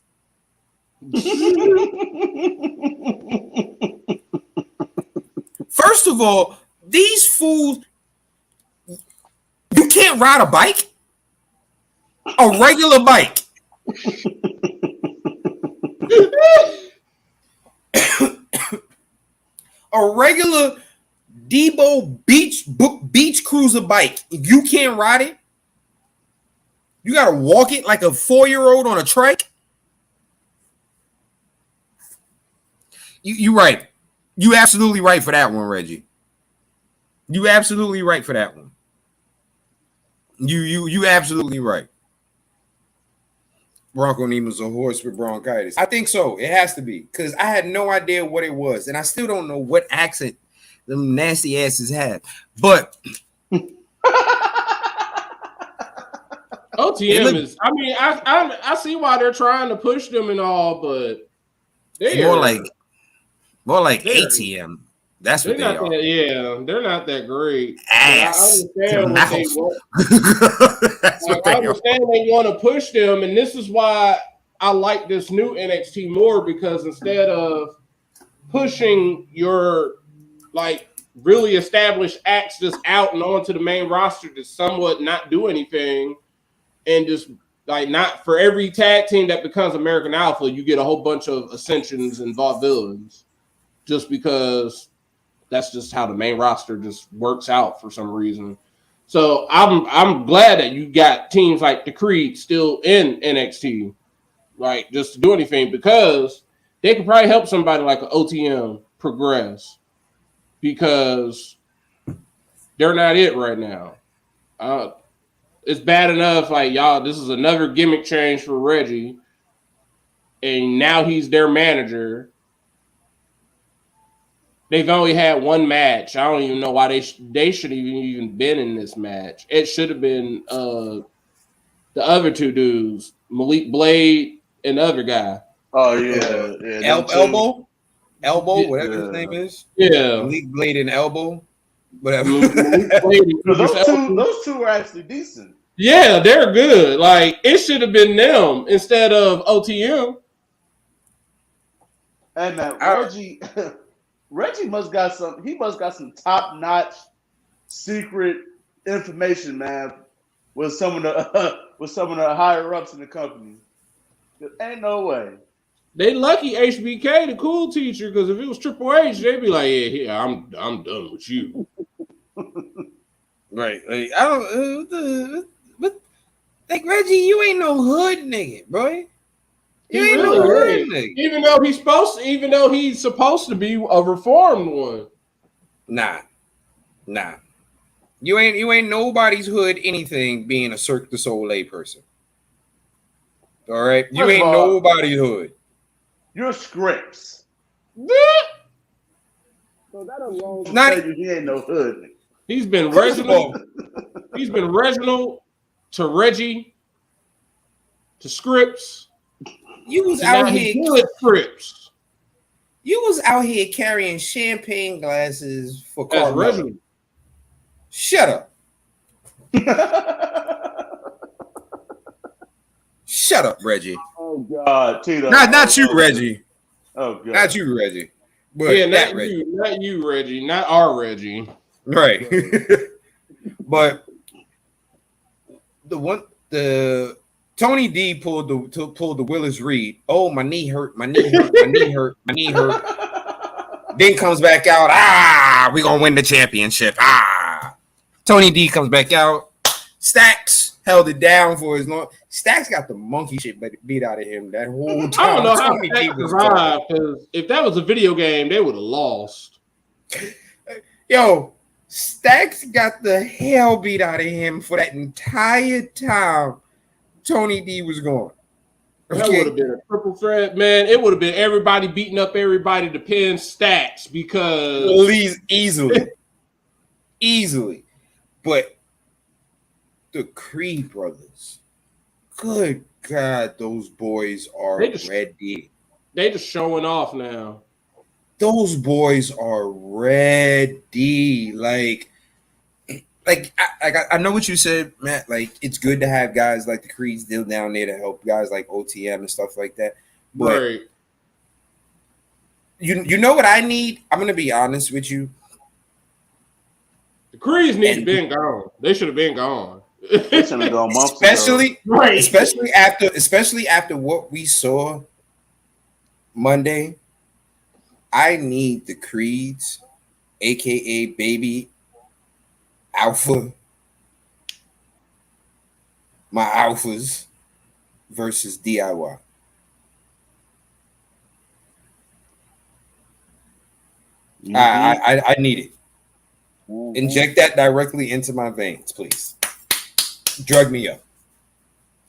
First of all, these fools, you can't ride a bike, a regular bike. A regular Debo beach cruiser bike. You can't ride it. You gotta walk it like a 4-year-old on a trike. You right. You absolutely right for that one, Reggie. You absolutely right for that one. You absolutely right. Bronco Nima's a horse with bronchitis. I think so. It has to be, because I had no idea what it was, and I still don't know what accent them nasty asses have. But OTM is. I mean, I see why they're trying to push them and all, but they're more like ATM. That's what they are. They're not that great. Ass. I understand what they want. I understand they want to push them, and this is why I like this new NXT more, because instead of pushing your really established acts just out and onto the main roster to somewhat not do anything, and just not for every tag team that becomes American Alpha, you get a whole bunch of Ascensions and Vaudevillains, just because that's just how the main roster just works out for some reason. So I'm glad that you got teams like the Creed still in NXT, just to do anything, because they could probably help somebody like an OTM progress, because they're not it right now. It's bad enough, y'all, this is another gimmick change for Reggie, and now he's their manager. they've only had one match. I don't even know why they should have even been in this match. It should have been the other two dudes, Malik Blade and the other guy. Oh yeah. Elbow, Yeah. whatever his name is. Yeah, Malik Blade and Elbow, whatever. Malik Blade and Those two were actually decent. Yeah, they're good. Like it should have been them instead of OTM. And Reggie must got some. He must got some top notch secret information, man, with some of the higher ups in the company. There ain't no way. They lucky HBK, the cool teacher, because if it was Triple H, they'd be like, "Yeah, I'm done with you." Right. Like, I don't. But like Reggie, you ain't no hood nigga, bro. You ain't no hood nigga. Even though he's supposed to be a reformed one. Nah. You ain't nobody's hood anything being a Cirque du Soleil person. All right, you ain't nobody's hood. You're Scripps. So that alone, he ain't no hood. He's been Reginald. He's been Reginald to Reggie to Scripps. You was out here killing Scripps. You was out here carrying champagne glasses for Carmelo. Shut up. Shut up, Reggie. Oh God, Tito. Not you, Reggie. Oh God. Not you, Reggie. But yeah, not you, Reggie. Not our Reggie. Right. But the Tony D pulled the Willis Reed. Oh, my knee hurt. My knee hurt. Then comes back out. We gonna win the championship. Tony D comes back out. Stacks held it down for his long. Stacks got the monkey shit beat out of him that whole time. I don't know how Stacks survived, because if that was a video game, they would have lost. Yo, Stacks got the hell beat out of him for that entire time Tony D was gone. Okay. That would have been a triple threat, man. It would have been everybody beating up everybody to pin Stacks because easily. But the Creed brothers, good God, those boys are ready. They just showing off now. Those boys are ready. I know what you said, Matt. Like, it's good to have guys like the Creeds still down there to help guys like OTM and stuff like that. But right. You know what I need? I'm gonna be honest with you. The Creeds need to been gone. They should have been gone. They should have gone months ago. Right. Especially after what we saw Monday. I need the Creeds, aka Baby Alpha, my Alphas versus DIY. Mm-hmm. I need it. Mm-hmm. Inject that directly into my veins, please. Drug me up.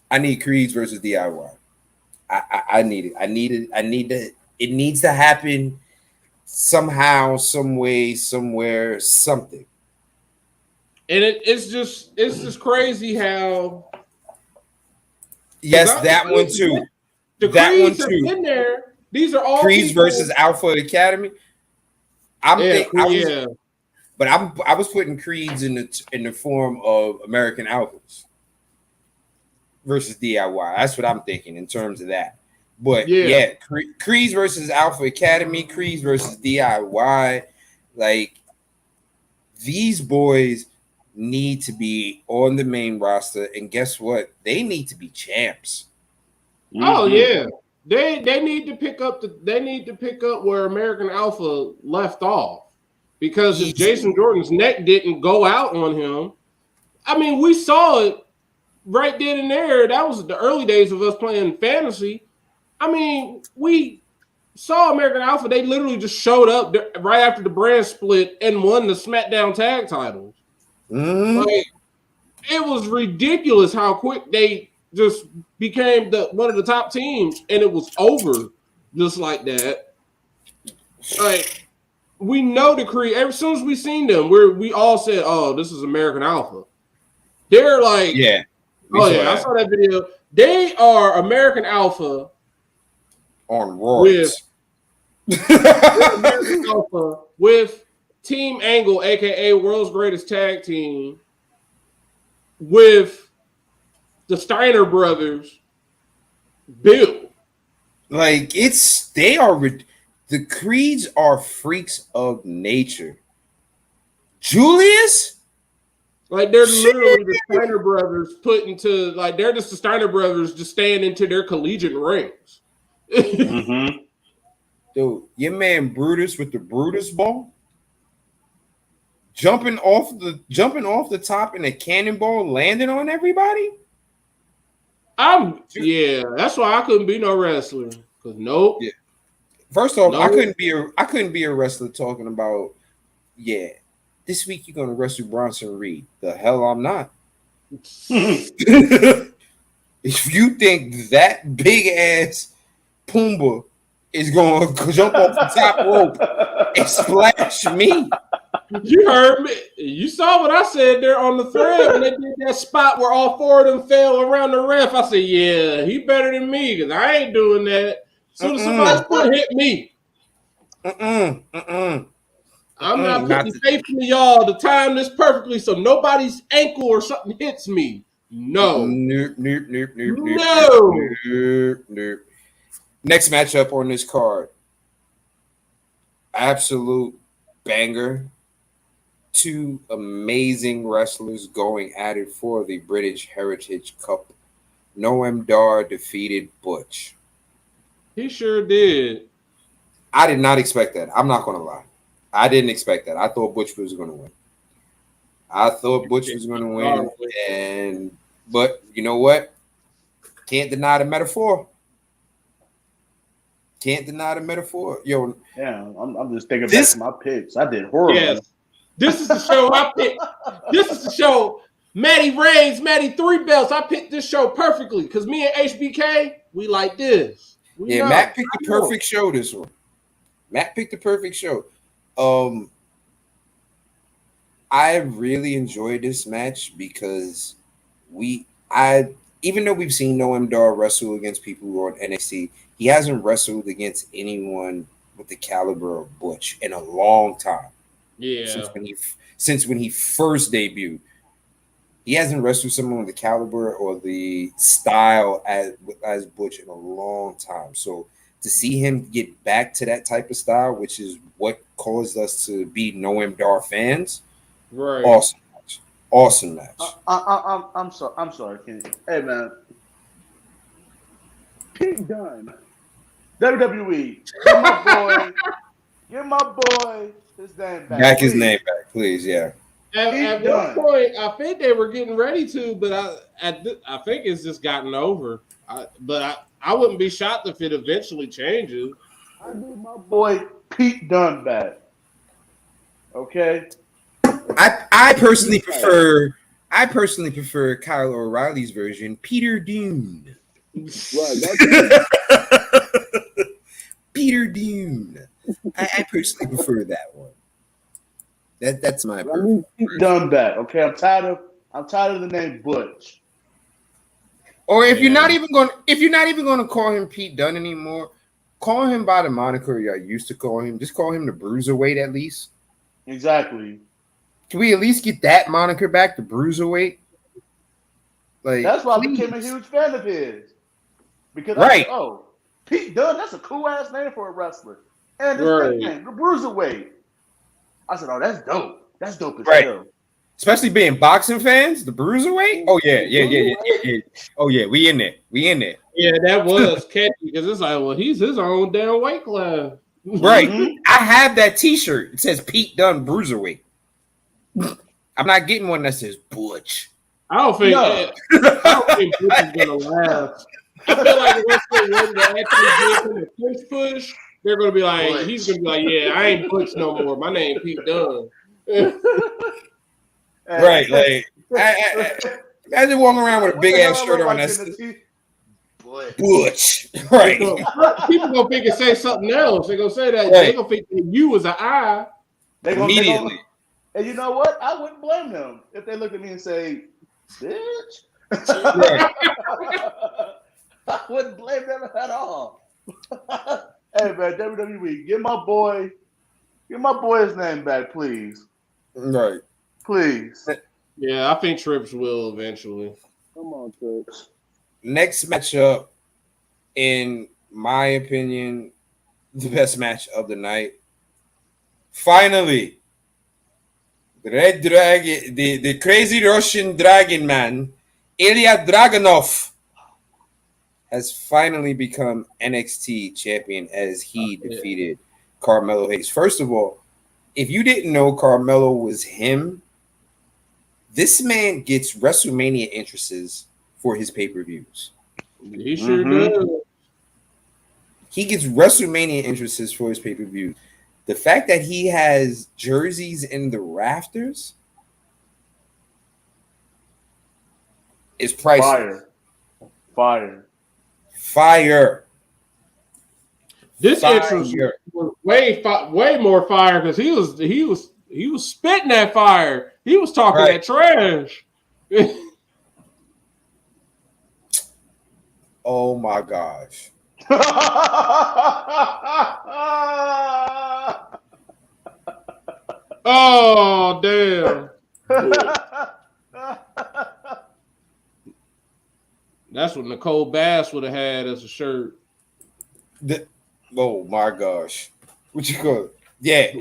I need Creeds versus DIY. I need it. I need it. It needs to happen somehow, some way, somewhere, something. And it's just crazy how. Yes, that one too. That one too. In there, these are all Creeds versus Alpha Academy. I was putting Creeds in the form of American Alphas versus DIY. That's what I'm thinking in terms of that. But yeah, Creeds versus Alpha Academy, Creeds versus DIY. Like, these boys need to be on the main roster, and guess what? They need to be champs. Oh yeah, they need to pick up where American Alpha left off, because if Jason Jordan's neck didn't go out on him, I mean, we saw it right then and there. That was the early days of us playing fantasy. I mean, we saw American Alpha. They literally just showed up right after the brand split and won the SmackDown tag titles. Mm-hmm. Like, it was ridiculous how quick they just became one of the top teams, and it was over just like that. Like, we know the Creed. As soon as we seen them, we all said, "Oh, this is American Alpha." They're like, Yeah. I saw that video. They are American Alpha on roids. American Alpha with Team Angle, aka World's Greatest Tag Team, with the Steiner brothers. Bill, like the Creeds are freaks of nature. Julius, like they're literally the Steiner brothers put into like they're just the Steiner brothers just staying into their collegiate rings. Mm-hmm. Dude, your man Brutus with the Brutus ball, jumping off the top in a cannonball, landing on everybody. That's why I couldn't be no wrestler. Cause nope. Yeah. First off, I couldn't be a wrestler talking about, this week you're gonna wrestle Bronson Reed. The hell I'm not. If you think that big ass Pumbaa is gonna jump off the top rope and splash me. You heard me. You saw what I said there on the thread when they did that spot where all four of them fell around the ref. I said, yeah, he better than me because I ain't doing that. As soon as somebody's foot hit me. I'm not putting faith in y'all to time this perfectly so nobody's ankle or something hits me. No. Nope. Next matchup on this card. Absolute banger. Two amazing wrestlers going at it for the British Heritage Cup. Noam Dar defeated Butch. He sure did. I did not expect that. I'm not going to lie. I didn't expect that. I thought Butch was going to win. But you know what? Can't deny the metaphor. Yo, yeah, I'm just thinking back to my picks. I did horrible. Yes. This is the show I picked. This is the show. Matty Reigns, Matty 3 belts. I picked this show perfectly because me and HBK, we like this. Matt picked the perfect show this one. I really enjoyed this match because even though we've seen Noam Dar wrestle against people who are on NXT, he hasn't wrestled against anyone with the caliber of Butch in a long time. Yeah. Since when he first debuted. He hasn't wrestled someone with the caliber or the style as Butch in a long time. So to see him get back to that type of style, which is what caused us to be Noam Dar fans, right? Awesome match. I'm sorry, Kenny. Hey man, Pete Dunne, WWE, give my boy his name back. His name back, please. Yeah. At one point, I think they were getting ready to, but I think it's just gotten over. But I wouldn't be shocked if it eventually changes. I need my boy Pete Dunne back. Okay. I personally prefer Kyle O'Reilly's version, Peter Dune. Peter Dune. I personally prefer that one. That's my Pete Dunne back. Okay, I'm tired of the name Butch. Or if you're not even going to call him Pete Dunne anymore, call him by the moniker y'all used to call him. Just call him the Bruiserweight at least. Exactly. Can we at least get that moniker back, the Bruiserweight? Like that's why I became a huge fan of his. Because Pete Dunne, that's a cool ass name for a wrestler. And this name, the Bruiserweight. I said, that's dope. That's dope as hell. Especially being boxing fans, the Bruiserweight. Oh yeah. Oh yeah, we in there. Yeah, that was catchy because it's like, well, he's his own damn weight class. Right. Mm-hmm. I have that T-shirt. It says Pete Dunne Bruiserweight. I'm not getting one that says Butch. I don't think Butch is gonna last. I feel like once they actually give him a push, they're gonna be like, he's gonna be like, yeah, I ain't Butch no more. My name Pete Dunne. Right, like I imagine walking around with a big ass shirt on. Butch. Right. People gonna think and say something else. They gonna say that. Right. They gonna think that you was an I. Immediately. And you know what? I wouldn't blame them if they look at me and say, "Bitch." Right. I wouldn't blame them at all. Hey man, WWE, get my boy his name back, please. Right. Please. Yeah, I think Trips will eventually. Come on, Trips. Next matchup, in my opinion, the best match of the night. Finally, the Red Dragon, the crazy Russian Dragon Man, Ilya Dragunov, has finally become NXT champion as he defeated Carmelo Hayes. First of all, if you didn't know Carmelo was him, this man gets WrestleMania entrances for his pay-per-views. He sure does. He gets WrestleMania entrances for his pay-per-views. The fact that he has jerseys in the rafters is priceless. Fire. This entrance was way more fire because he was spitting that fire. He was talking that trash. Oh my gosh. Oh damn. That's what Nicole Bass would have had as a shirt. Oh my gosh. What you call it? Yeah.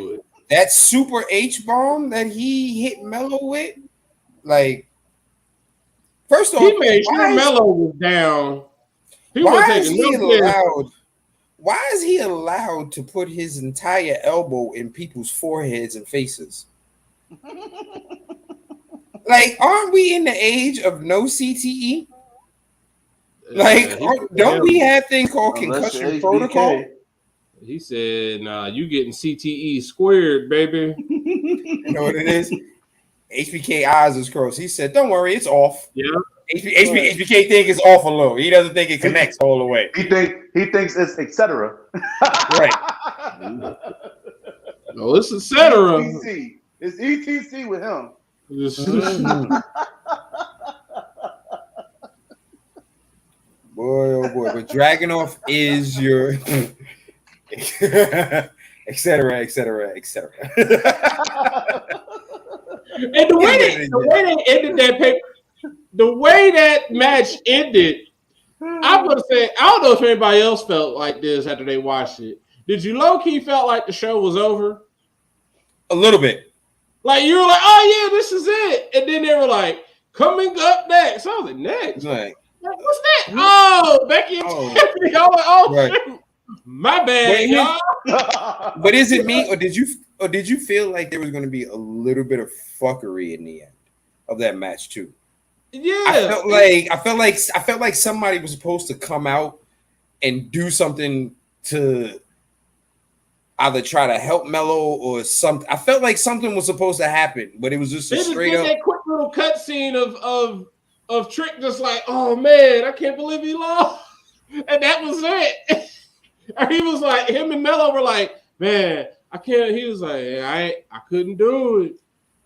That super H bomb that he hit Melo with, like, first off, he made sure Melo was down. Why is he allowed to put his entire elbow in people's foreheads and faces? Like, aren't we in the age of no CTE? Like, don't we have things called concussion protocol? He said, "Nah, you getting CTE squared, baby." You know what it is? HBK eyes is crossed. He said, "Don't worry, it's off." Yeah. HBK think it's off a little. He doesn't think it connects all the way. He thinks it's etc. Right. No, it's etc. It's ETC with him. Boy, oh boy. But Dragunov is your etc. And the way they ended that paper, the way that match ended, I'm gonna say, I don't know if anybody else felt like this after they watched it. Did you low key felt like the show was over? A little bit. Like you were like, oh yeah, this is it, and then they were like, coming up next. I was like, next. Like, what's that? Oh, Becky and Tiffany. I was like, oh right. Shoot. My bad, y'all. But is it me, or did you feel like there was going to be a little bit of fuckery in the end of that match too? Yeah, I felt like somebody was supposed to come out and do something to either try to help Melo or something. I felt like something was supposed to happen, but it was just straight up that quick little cutscene of Trick, just like, oh man, I can't believe he lost, and that was it. And he was like, him and Melo were like, man, I can't. He was like, I couldn't do it.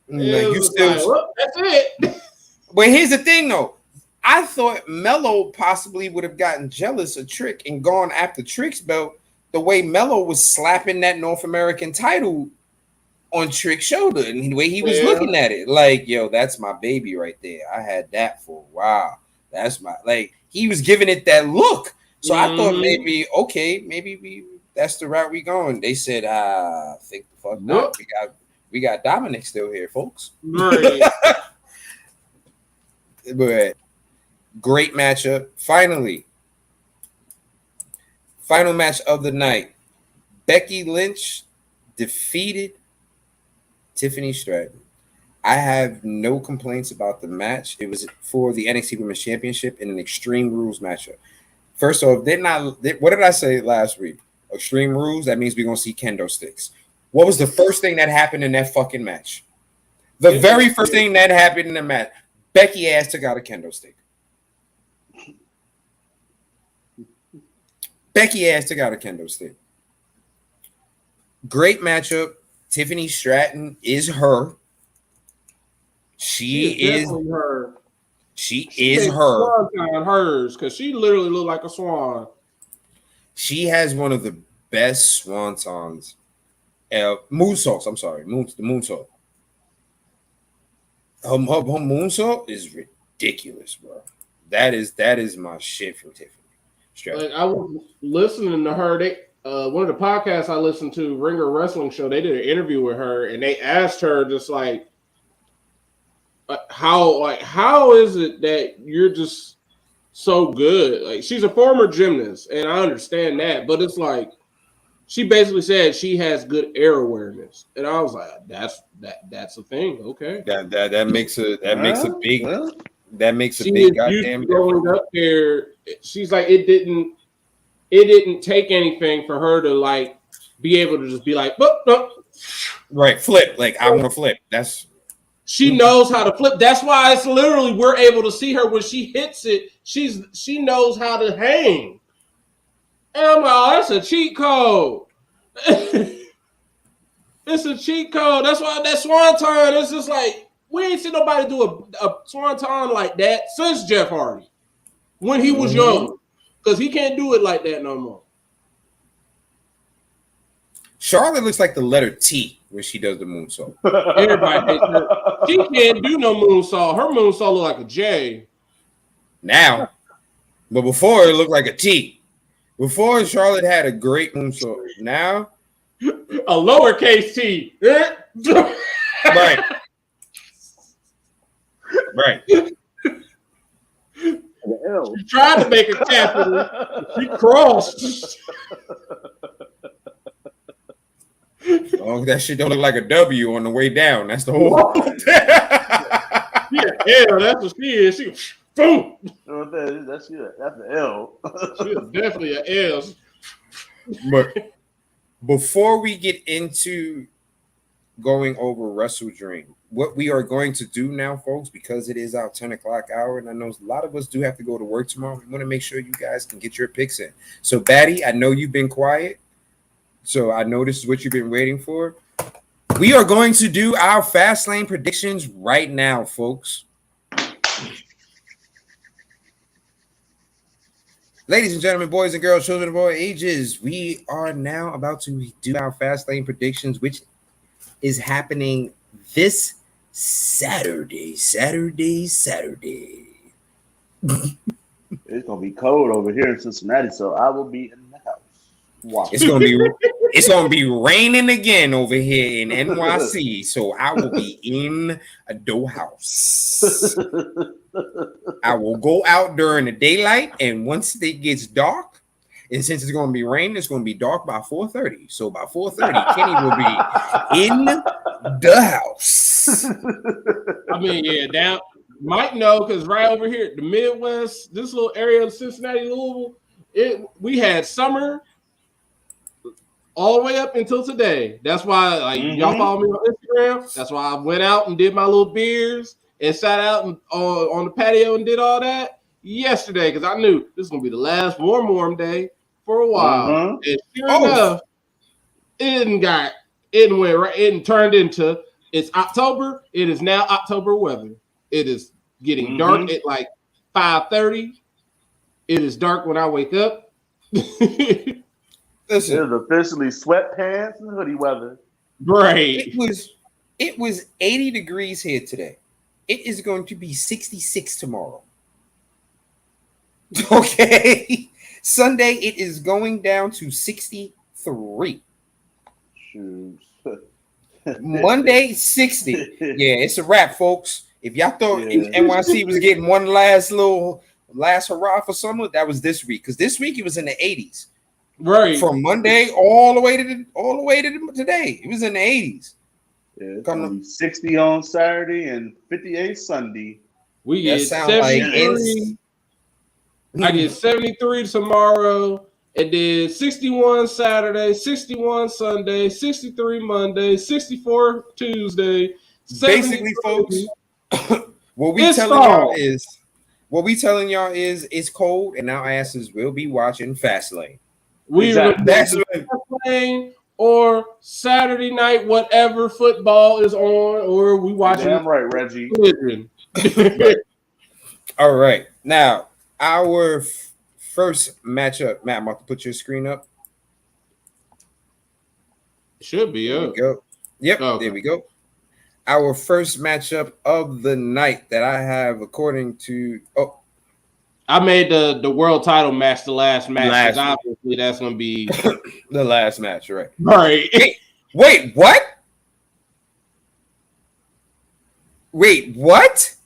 Like, you still, like, well, that's it. But here's the thing, though. I thought Melo possibly would have gotten jealous of Trick and gone after Trick's belt the way Melo was slapping that North American title on Trick's shoulder and the way he was looking at it. Like, yo, that's my baby right there. I had that for a while. That's my, like, he was giving it that look. So I thought maybe that's the route we going. They said, think the fuck not. We got Dominic still here, folks. Right. But great matchup. Final match of the night. Becky Lynch defeated Tiffany Stratton. I have no complaints about the match. It was for the NXT Women's Championship in an Extreme Rules matchup. First off, what did I say last week? Extreme Rules, that means we're going to see kendo sticks. What was the first thing that happened in that fucking match? The very first thing that happened in the match, Becky ass took out a kendo stick. Becky ass took out a kendo stick. Great matchup. Tiffany Stratton is her. She is her. She is her. On hers, because she literally looked like a swan. She has one of the best swantons. Moonsaults. I'm sorry, the moonsault. Her moonsault is ridiculous, bro. That is my shit for Tiffany. Like, I was listening to her. One of the podcasts I listened to, Ringer Wrestling Show, they did an interview with her, and they asked her just like, how is it that you're just so good? Like, she's a former gymnast, and I understand that, but it's like she basically said she has good air awareness, and I was like, that's a thing. Okay, that makes a big goddamn going up there. She's like, it didn't take anything for her to like be able to just be like, boop. Right, flip. Like, I want to flip. She knows how to flip. That's why it's literally we're able to see her when she hits it. She knows how to hang. And I'm like, oh, that's a cheat code. It's a cheat code. That's why that swanton is just like, we ain't seen nobody do a swanton like that since Jeff Hardy when he was young, because he can't do it like that no more. Charlotte looks like the letter T when she does the moonsault. Everybody thinks she can't do no moonsault. Her moonsault look like a J. Now, but before it looked like a T. Before, Charlotte had a great moonsault. Now, a lowercase T. Right. She tried to make a capital. She crossed. Oh, that shit don't look like a W on the way down. That's the whole. Yeah, that's what she is. She boom. That's the L. She's definitely an L. But before we get into going over WrestleDream, what we are going to do now, folks, because it is our 10 o'clock hour, and I know a lot of us do have to go to work tomorrow, we want to make sure you guys can get your picks in. So, Batty, I know you've been quiet. So I know this is what you've been waiting for. We are going to do our Fastlane predictions right now, folks. Ladies and gentlemen, boys and girls, children of all ages, we are now about to do our Fastlane predictions, which is happening this Saturday. It's gonna be cold over here in Cincinnati, so I will be in the house. Wow. It's gonna be raining again over here in NYC, so I will be in a dough house. I will go out during the daylight, and once it gets dark, and since it's gonna be raining, it's gonna be dark by 4:30. So by 4:30, Kenny will be in the house. I mean, yeah, down. Mike know, because right over here, the Midwest, this little area of Cincinnati, Louisville, we had summer all the way up until today. That's why, like, y'all follow me on Instagram. That's why I went out and did my little beers and sat out on the patio and did all that yesterday, because I knew this is gonna be the last warm day for a while. And sure enough, it turned into, it's October. It is now October weather. It is getting dark at like 5:30. It is dark when I wake up. Listen, it is officially sweatpants and hoodie weather. Right. It was 80 degrees here today. It is going to be 66 tomorrow. Okay. Sunday, it is going down to 63. Shoes. Monday, 60. Yeah, it's a wrap, folks. If y'all thought NYC was getting one last hurrah for summer, that was this week. Because this week it was in the 80s. Right. From Monday all the way to today. It was in the 80s. Yeah, it's gonna be 60 on Saturday and 58 Sunday. We get 73. I get 73 tomorrow, and then 61 Saturday, 61 Sunday, 63 Monday, 64 Tuesday. Basically, folks, what we telling y'all is it's cold, and our asses will be watching Fastlane. We Exactly. That's what. playing or Saturday night, whatever football is on, or we watching. Damn right, Reggie. All right. Now, our first matchup. Matt, I'm about to put your screen up. Should be There up. we go. Yep, Okay. there we go. Our first matchup of the night that I have, according to I made the world title match the last match because Last- obviously that's gonna be the last match, right? right. Wait, what? Wait, what?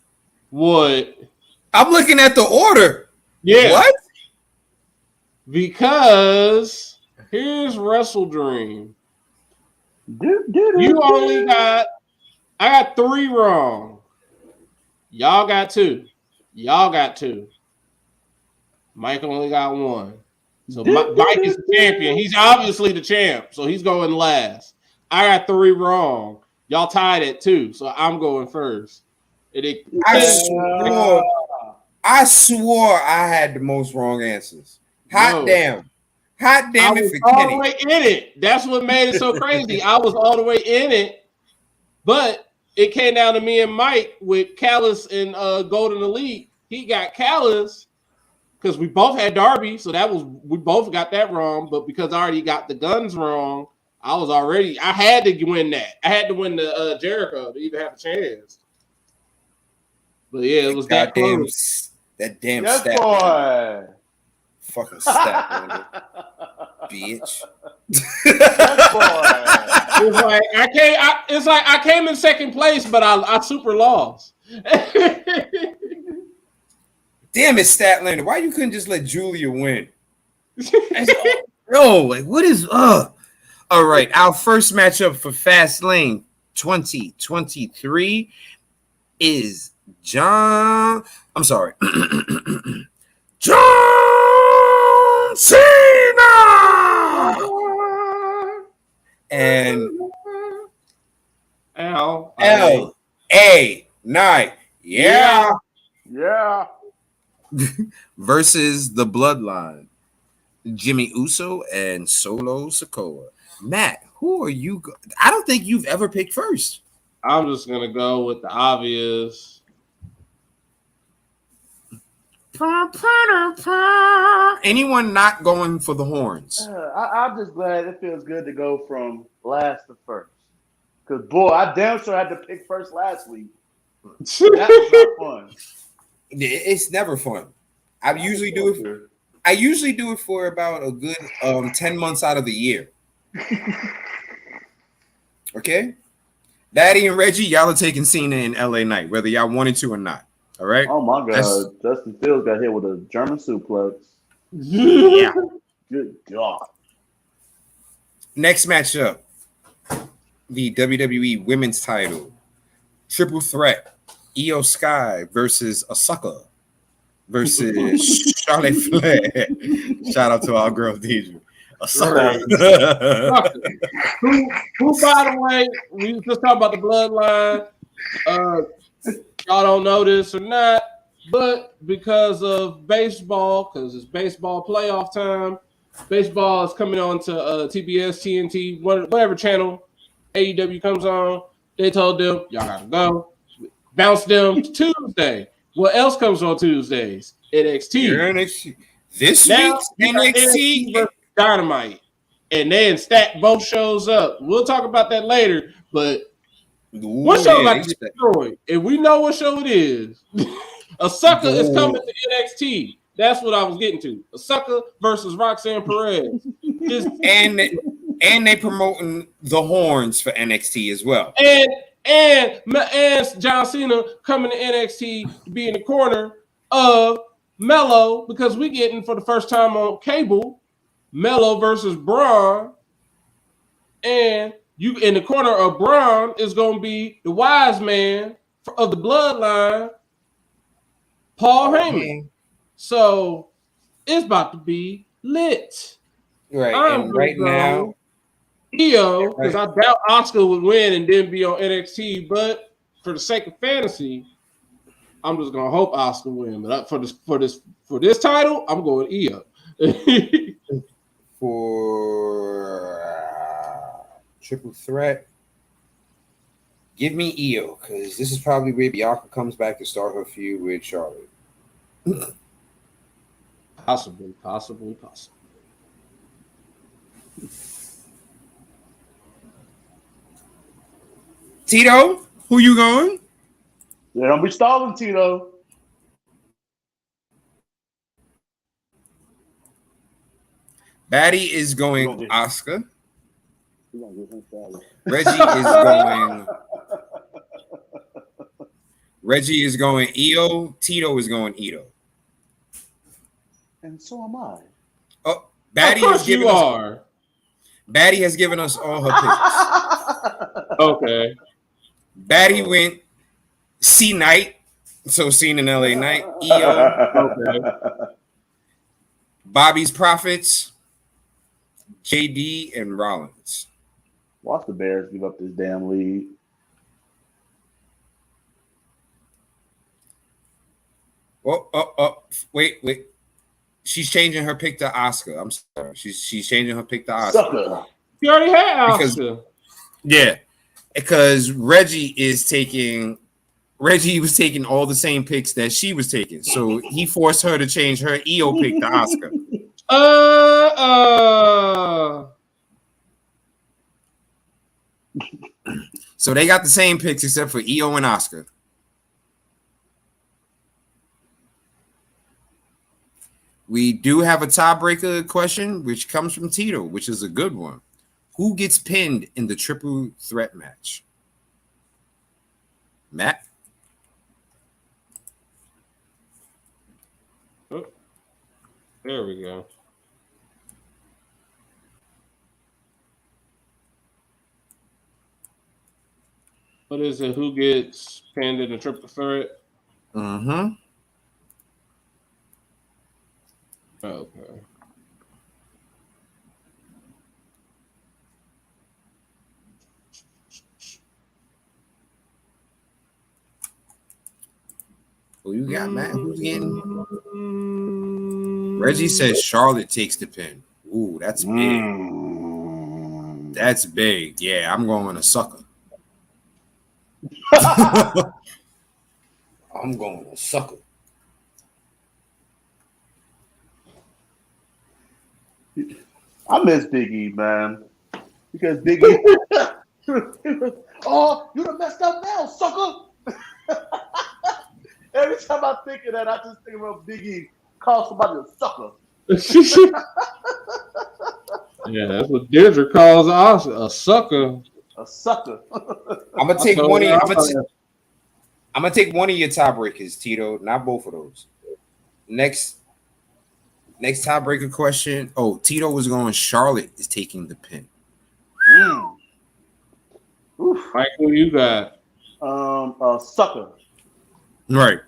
What? I'm looking at the order. Yeah. What? Because here's WrestleDream. You only got I got 3 wrong. Y'all got 2. Y'all got 2. Mike only got 1. So Mike is the champion. He's obviously the champ, so he's going last. I got 3 wrong. Y'all tied at 2, so I'm going first. I swore I had the most wrong answers. Hot damn I it was for all Kenny. the way in it. That's what made it so crazy. I was all the way in it, but it came down to me and Mike with Callis and Golden Elite. He got Callis because we both had Darby, so we both got that wrong. But because I already got the guns wrong, I had to win that. I had to win the Jericho to even have a chance. But yeah, it was that close. That damn Yes, stat. boy. Fucking stat, bitch. Yes, boy. It's like I came in second place, but I super lost. Damn it, Statlander. Why you couldn't just let Julia win? No, like what is all right. Our first matchup for Fastlane 2023 is John Cena and LA9. Yeah. Versus the Bloodline, Jimmy Uso and Solo Sikoa. Matt, who are you? I don't think you've ever picked first. I'm just gonna go with the obvious. Anyone not going for the horns? I'm just glad it feels good to go from last to first. Because, boy, I damn sure had to pick first last week. That was not fun. It's never fun. I usually do it for about a good 10 months out of the year. Okay? Daddy and Reggie, y'all are taking Cena in LA Knight, whether y'all wanted to or not. All right? Oh, my God. Justin Fields got hit with a German suplex. Yeah. Good God. Next matchup, the WWE Women's Title. Triple Threat. Io Sky versus Asuka versus Charlotte Flair. Shout out to our girl Deidre. Asuka. Who, by the way, we just talking about the Bloodline. Y'all don't know this or not, but because of baseball, because it's baseball playoff time, baseball is coming on to TBS, TNT, whatever channel AEW comes on. They told them, y'all gotta go. Bounce them to Tuesday. What else comes on Tuesdays? NXT. This week's NXT versus Dynamite. And then Stat both shows up. We'll talk about that later, but what show got destroyed? And we know what show it is. Asuka is coming to NXT. That's what I was getting to. Asuka versus Roxanne Perez. And they promoting the horns for NXT as well. And John Cena coming to NXT to be in the corner of Mello, because we getting for the first time on cable Mello versus Braun, and you in the corner of Braun is going to be the wise man of the Bloodline, Paul Heyman. So it's about to be lit. Right, and right now, Io, because I doubt Oscar would win and then be on NXT, but for the sake of fantasy, I'm just gonna hope Oscar win. But for this title, I'm going Io. for triple threat. Give me Io, because this is probably where Bianca comes back to start her feud with Charlotte. Possibly. Tito, who you going? Yeah, don't be stalling, Tito. Batty is going Oscar. Reggie is going Io. Tito is going Ito. And so am I. Oh, Batty has given us all her picks. Okay. Batty went C Knight, so seen in LA Knight. Io. Okay. Bobby's Profits, JD, and Rollins. Watch the Bears give up this damn lead. Wait. She's changing her pick to Oscar. I'm sorry. She's changing her pick to Oscar. Sucker. You already had Oscar. Because Reggie was taking all the same picks that she was taking. So he forced her to change her EO pick to Oscar. So they got the same picks except for EO and Oscar. We do have a tiebreaker question, which comes from Tito, which is a good one. Who gets pinned in the triple threat match? Matt? Oh, there we go. What is it? Who gets pinned in the triple threat? Mm-hmm. Okay. Who you got, Matt? Who's getting? Reggie says Charlotte takes the pin. Ooh, that's big. That's big. Yeah, I'm going a sucker. I'm going a sucker. I miss Big E, man. Because Big E. Oh, you done messed up now, sucker. Every time I think of that, I just think about Big E call somebody a sucker. Yeah, that's what Deirdre calls us, a sucker. A sucker. I'm gonna take one of your. I'm gonna take one of your tiebreakers, Tito. Not both of those. Next tiebreaker question. Oh, Tito was going. Charlotte is taking the pin. Oof. Mike, who you got? A sucker. Right.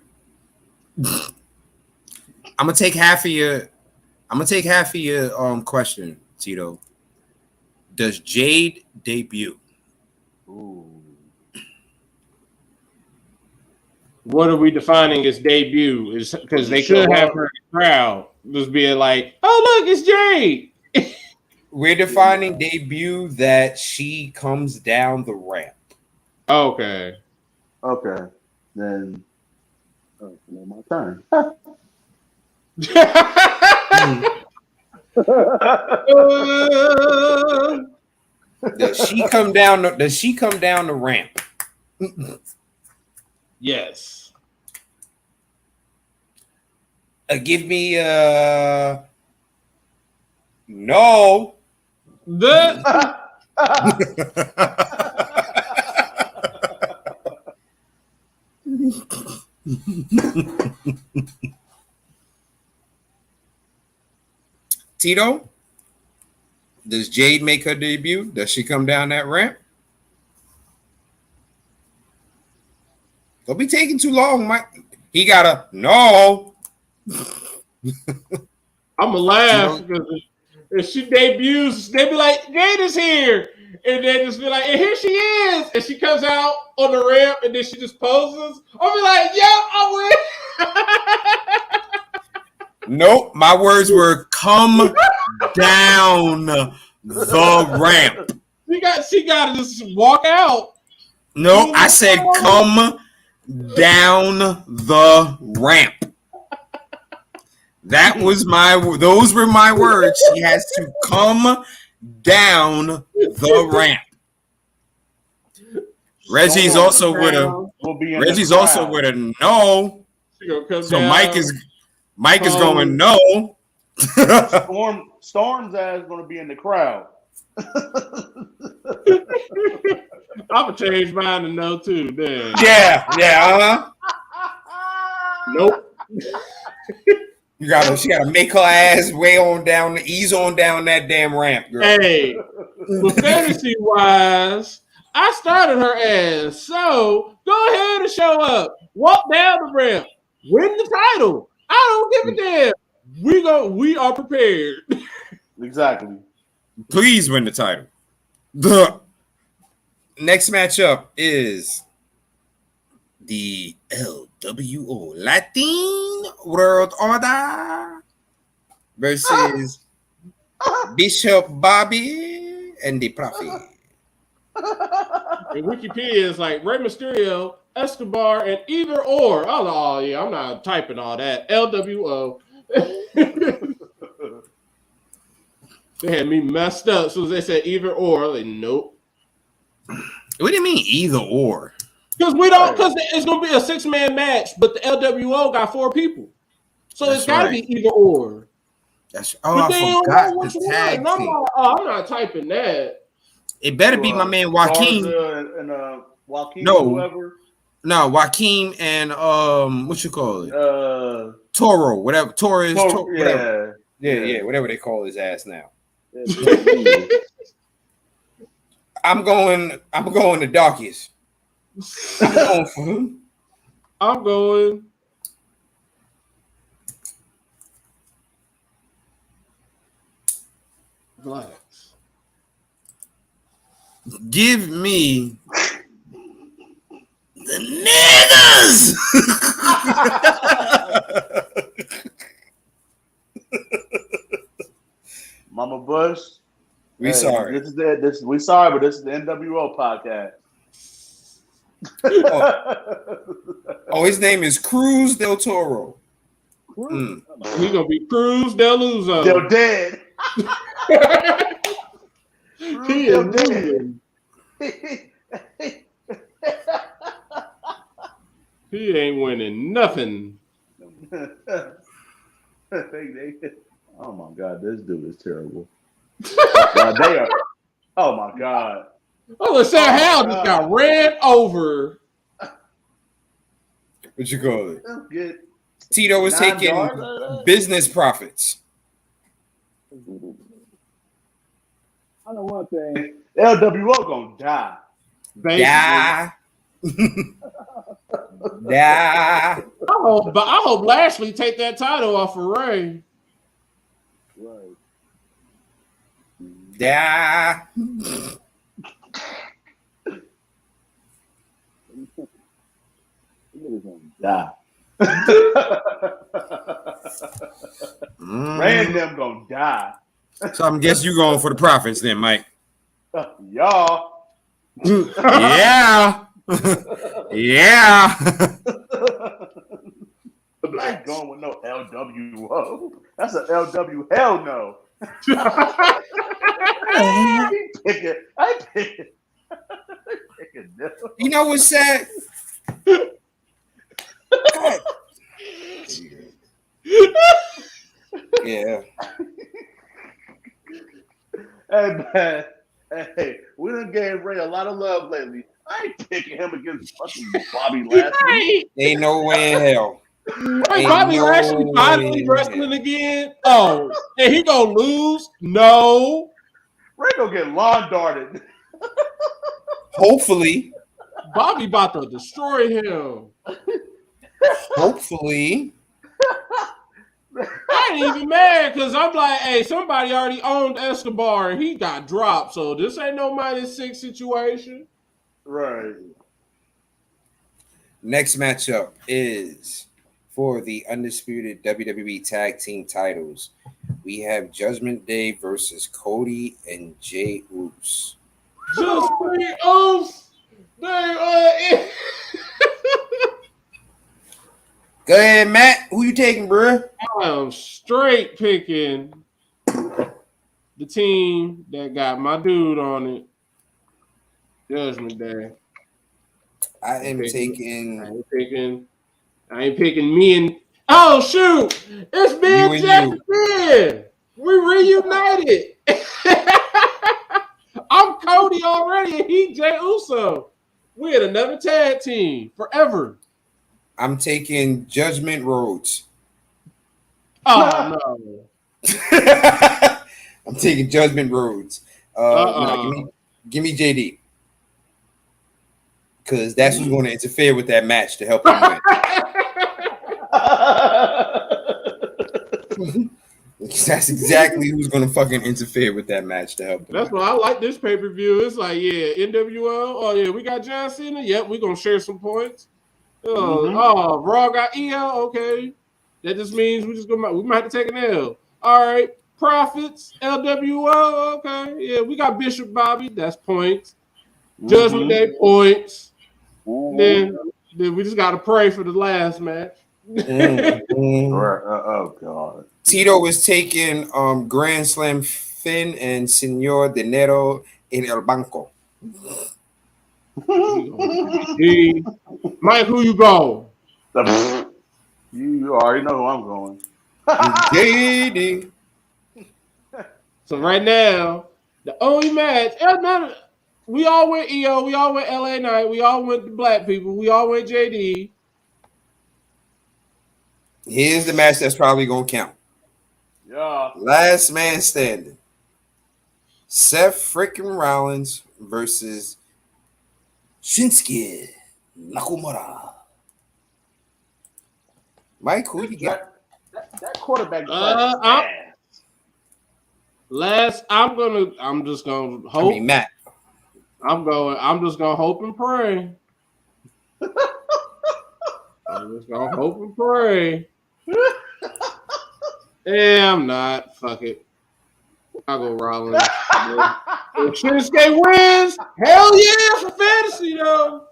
I'm gonna take half of your question, Tito. Does Jade debut? Ooh. What are we defining as debut? Is because they could have her in the crowd just being like, "Oh, look, it's Jade." We're defining debut that she comes down the ramp. Okay. Then my turn. Does she come down the ramp? Yes. Give me no. Tito, does Jade make her debut? Does she come down that ramp? Don't be taking too long, Mike. He gotta no. I'm gonna laugh because if she debuts, they be like, Jade is here. And then just be like, and here she is. And she comes out on the ramp and then she just poses. I'll be like, yeah, I win. Nope, my words were come down the ramp. She got to just walk out. No, I said come down the ramp. Those were my words. She has to come down the ramp. Reggie's also with a no. So Mike is going no. Storm's ass gonna be in the crowd. I'm gonna change mine to no too. Damn. Yeah. Nope. She gotta make her ass ease on down that damn ramp, girl. Hey, but fantasy wise, I started her ass. So go ahead and show up. Walk down the ramp. Win the title. I don't give a damn. We are prepared. Exactly. Please win the title. The next matchup is the LWO Latin World Order versus Bishop Bobby and the Prophet. And Wikipedia is like Rey Mysterio, Escobar, and either or. I was like, oh yeah, I'm not typing all that. LWO. They had me messed up. So they said either or. Like, nope. What do you mean either or? Because it's gonna be a 6-man match, but the LWO got 4 people. So it's gotta be either or. I forgot the tag team. I'm not typing that. It better be my man Joaquin. Joaquin, no, whoever. No, Joaquin and what you call it? Toro, whatever. Torres, whatever. Yeah, whatever they call his ass now. I'm going the darkest. I'm going for him. I'm going. Relax. Give me the niggas. Mama Bush. We sorry. We sorry, but this is the NWO podcast. His name is Cruz del Toro. He's gonna be Cruz del Luzo. They're dead. He is moving. He ain't winning nothing. Oh my God, this dude is terrible. They are. Oh my God. Oh, Sam Howell just got ran over. What you call it? Good. Tito is taking business profits. I know one thing. LWO gonna die. Yeah. Yeah. I hope Lashley take that title off of Ray. Right. Yeah. Die. Ray and them gonna die. So I guess you going for the profits then, Mike. Y'all. Yeah. Yeah. I'm not going with no LWO. That's an LW. Hell no. I pick it. You know what's sad? Yeah. Hey, man. Hey, we done gave Ray a lot of love lately. I ain't picking him against fucking Bobby Lashley. Ain't no way in hell. Hey, Bobby Lashley finally wrestling again. Oh, and he gonna lose? No. Ray gonna get lawn darted. Hopefully. Bobby about to destroy him. Hopefully. I ain't even mad because I'm like, hey, somebody already owned Escobar and he got dropped. So this ain't no -6 situation. Right. Next matchup is for the undisputed WWE Tag Team titles. We have Judgment Day versus Cody and Jey Uso. Just three O's. They Go ahead, Matt. Who you taking, bro? I am straight picking the team that got my dude on it. Judgment Day. I ain't picking me and oh shoot! It's me You and and Jack you. again. We reunited. I'm Cody already, and he Jey Uso. We had another tag team forever. I'm taking Judgment Rhodes. Oh no! I'm taking Judgment Rhodes. Give me JD. Because that's who's going to interfere with that match to help him win. That's exactly who's going to fucking interfere with that match to help him. That's why I like this pay-per-view. It's like, yeah, NWO. Oh, yeah, we got John Cena. Yep, we're going to share some points. Oh, Raw got EL. Okay. That just means we might have to take an L. All right. Profits, LWO. Okay. Yeah, we got Bishop Bobby. That's points. Judgment Day points. Then we just got to pray for the last match. Oh, God. Tito is taking Grand Slam Finn and Senor Dinero in El Banco. Mike, who you go? You already know who I'm going. JD. So right now, the only match, we all went EO, we all went LA Knight, we all went the Black people, we all went JD. Here's the match that's probably going to count. Yeah. Last man standing. Seth freaking Rollins versus Shinsuke Nakamura. Mike, who you got? That quarterback. I'm just gonna hope. Matt. I'm just gonna hope and pray. I'm just gonna hope and pray. Yeah, I'm not. Fuck it. I'll go Rollins. If Shinsuke wins, hell yeah for fantasy though.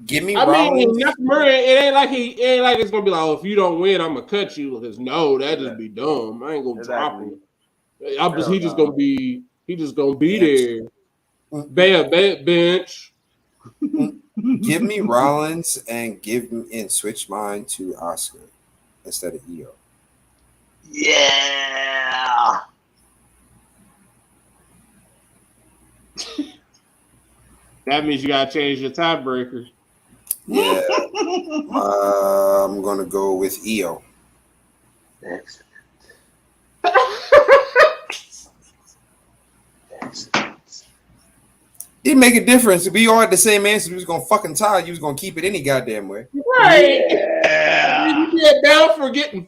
Give me Rollins. Nakamura, it ain't like it's gonna be like, oh, if you don't win, I'm gonna cut you. Because no, that just be dumb. I ain't gonna drop him. He just gonna be there. Bad bench. Give me Rollins and switch mine to Oscar instead of EO. Yeah. That means you gotta change your tiebreaker. Yeah. I'm gonna go with EO. Excellent. Didn't make a difference. If we all had the same answer, we was gonna fucking tie. You was gonna keep it any goddamn way. Right. Yeah. You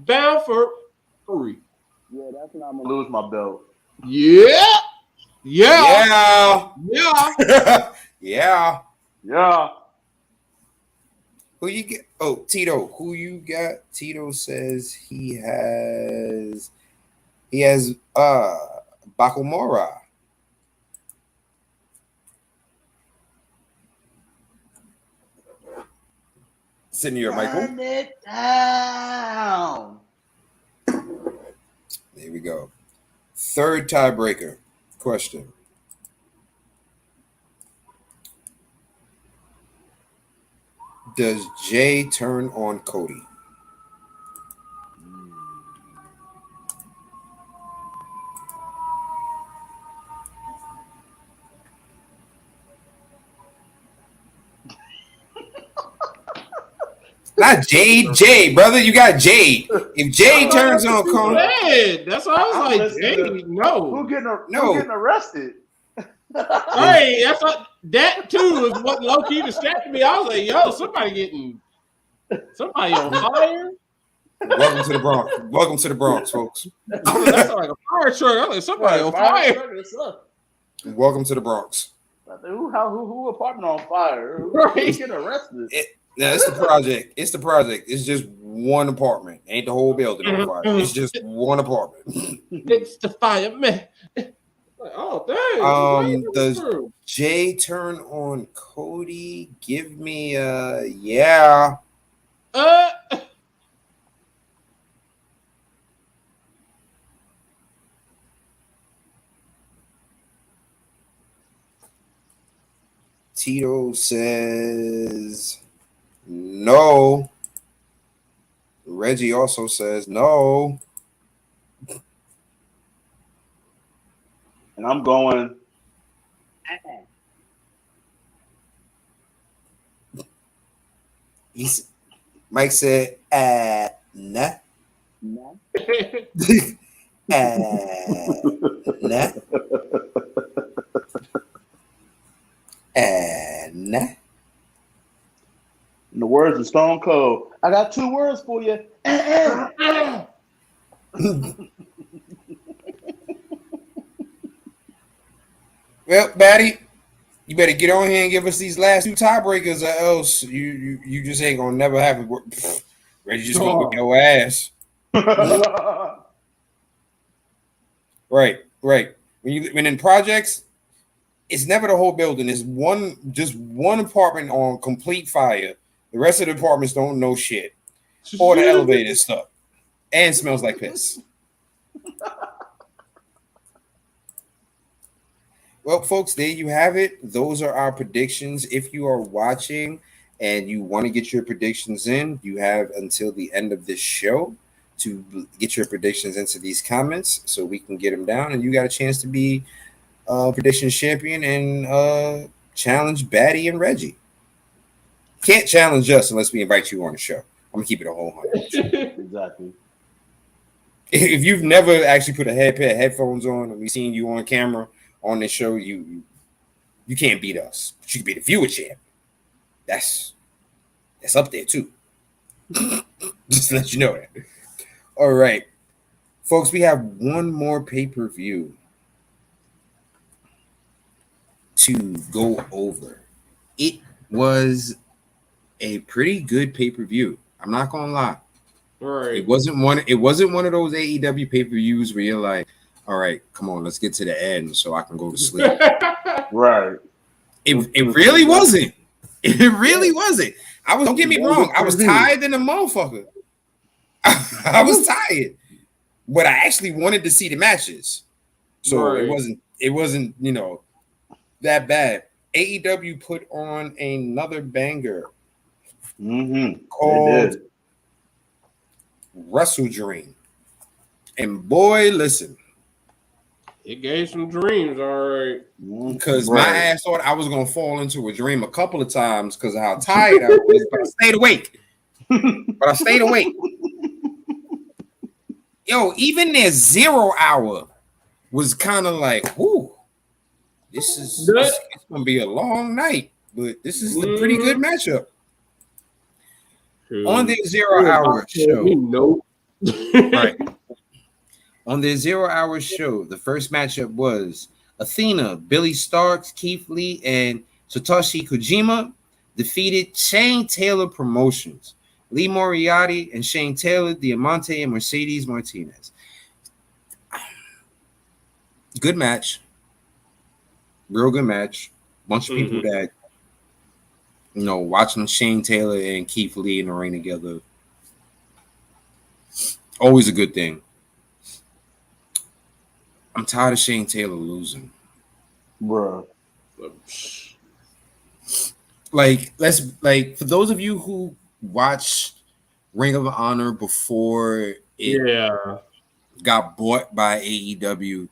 bound for free. Yeah, that's when I'm gonna lose my belt. Yeah. Who you get? Oh, Tito. Who you got? Tito says he has Bakumura. Senior Michael. Turn it down. There we go. Third tiebreaker question. Does Jay turn on Cody? Not Jade. Jay, brother. You got Jade. If Jay turns on Cody. That's why I was like, Jade, no. Who getting arrested? Hey, that's what, that too is what low key distracted me. I was like, yo, somebody on fire. Welcome to the Bronx. Welcome to the Bronx, folks. That's like a fire truck. I was like, somebody on fire. Welcome to the Bronx. Who apartment on fire? Who Right. getting arrested? No, it's the project. It's the project. It's just one apartment. Ain't the whole building on fire. It's just one apartment. It's the fireman. Like, oh dang! Does Jay turn on Cody? Give me yeah. Tito says no. Reggie also says no. And I'm going. Mike said, nah. Nah. Nah. Nah. In the words of Stone Cold, I got 2 words for you. Well, Batty, you better get on here and give us these last 2 tiebreakers, or else you just ain't gonna never have it. Reggie just gonna whip your ass. Right. When in projects, it's never the whole building. It's just one apartment on complete fire. The rest of the apartments don't know shit, or the elevator is stuck and smells like piss. Well, folks, there you have it. Those are our predictions. If you are watching and you want to get your predictions in, you have until the end of this show to get your predictions into these comments so we can get them down. And you got a chance to be predictions champion and challenge Batty and Reggie. Can't challenge us unless we invite you on the show. I'm going to keep it a whole 100. Exactly. If you've never actually put a pair of headphones on and we've seen you on camera on this show, you can't beat us. But you can beat the viewer champ. That's up there too. Just to let you know that. All right, folks, we have one more pay-per-view to go over. It was a pretty good pay-per-view. I'm not gonna lie. Right. It wasn't one of those AEW pay-per-views where you're like, all right, come on, let's get to the end so I can go to sleep. Right. It really wasn't. It really wasn't. Don't get me wrong, I was tired than a motherfucker. I was tired. But I actually wanted to see the matches. So right. it wasn't, that bad. AEW put on another banger called WrestleDream. And boy, listen. It gave some dreams, all right. Because my ass thought I was going to fall into a dream a couple of times because of how tired I was. But I stayed awake. Yo, even their 0 hour was kind of like, whoo, this is going to be a long night. But this is a pretty good matchup. On their 0 hour show. Right. On their 0 hour show, the first matchup was Athena, Billy Starks, Keith Lee, and Satoshi Kojima defeated Shane Taylor Promotions, Lee Moriarty, and Shane Taylor, Diamante, and Mercedes Martinez. Good match. Real good match. Bunch of people that, watching Shane Taylor and Keith Lee in the ring together. Always a good thing. I'm tired of Shane Taylor losing. Bruh. For those of you who watched Ring of Honor before it got bought by AEW,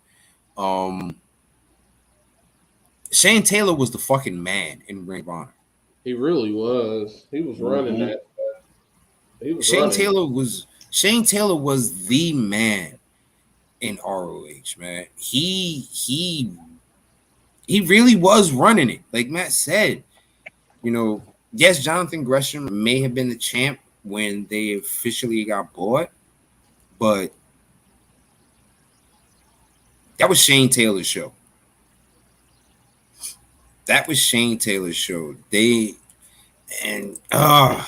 Shane Taylor was the fucking man in Ring of Honor. He really was. He was running that. Shane Taylor was the man in ROH, man. He really was running it. Like Matt said, yes, Jonathan Gresham may have been the champ when they officially got bought, but that was Shane Taylor's show. And I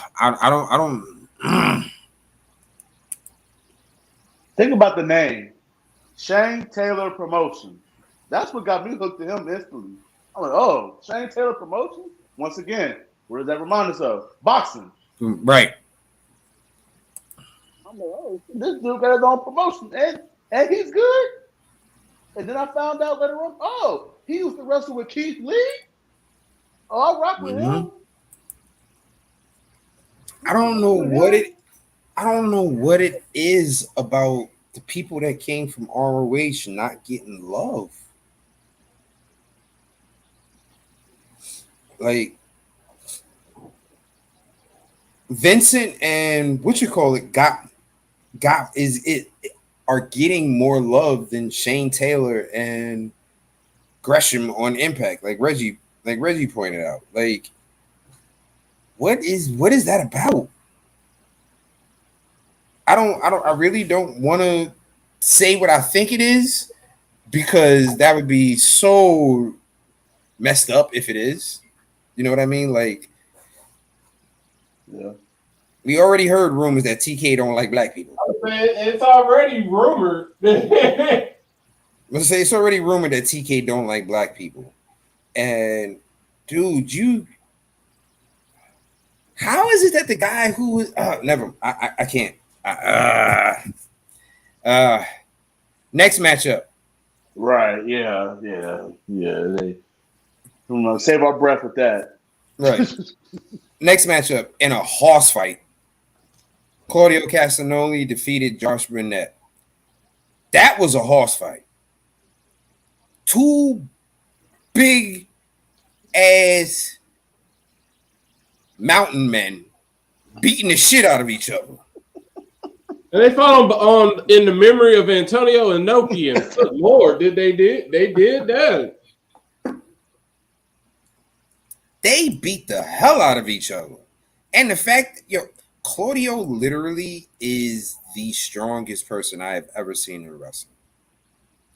don't. Think about the name. Shane Taylor Promotions. That's what got me hooked to him instantly. I'm like, oh, Shane Taylor Promotions? Once again, what does that remind us of? Boxing. Right. I'm like, oh, this dude got his own promotion, and he's good. And then I found out later on, oh, he used to wrestle with Keith Lee. Oh, I rock with him. I don't know what it is about the people that came from ROH not getting love. Like Vincent and are getting more love than Shane Taylor and Gresham on Impact, like Reggie pointed out. Like, what is that about? I really don't want to say what I think it is, because that would be so messed up if it is. You know what I mean? Like, yeah. We already heard rumors that TK don't like black people. It's already rumored. Let's say it's already rumored that TK don't like black people. And dude, how is it that the guy who is I can't. Next matchup. Right, yeah. Save our breath with that. Right. Next matchup in a horse fight. Claudio Castagnoli defeated Josh Burnett. That was a horse fight. Two big ass mountain men beating the shit out of each other. And they fought on in the memory of Antonio and Inoki. And good Lord, they did that. They beat the hell out of each other. And the fact, Claudio literally is the strongest person I have ever seen in wrestling.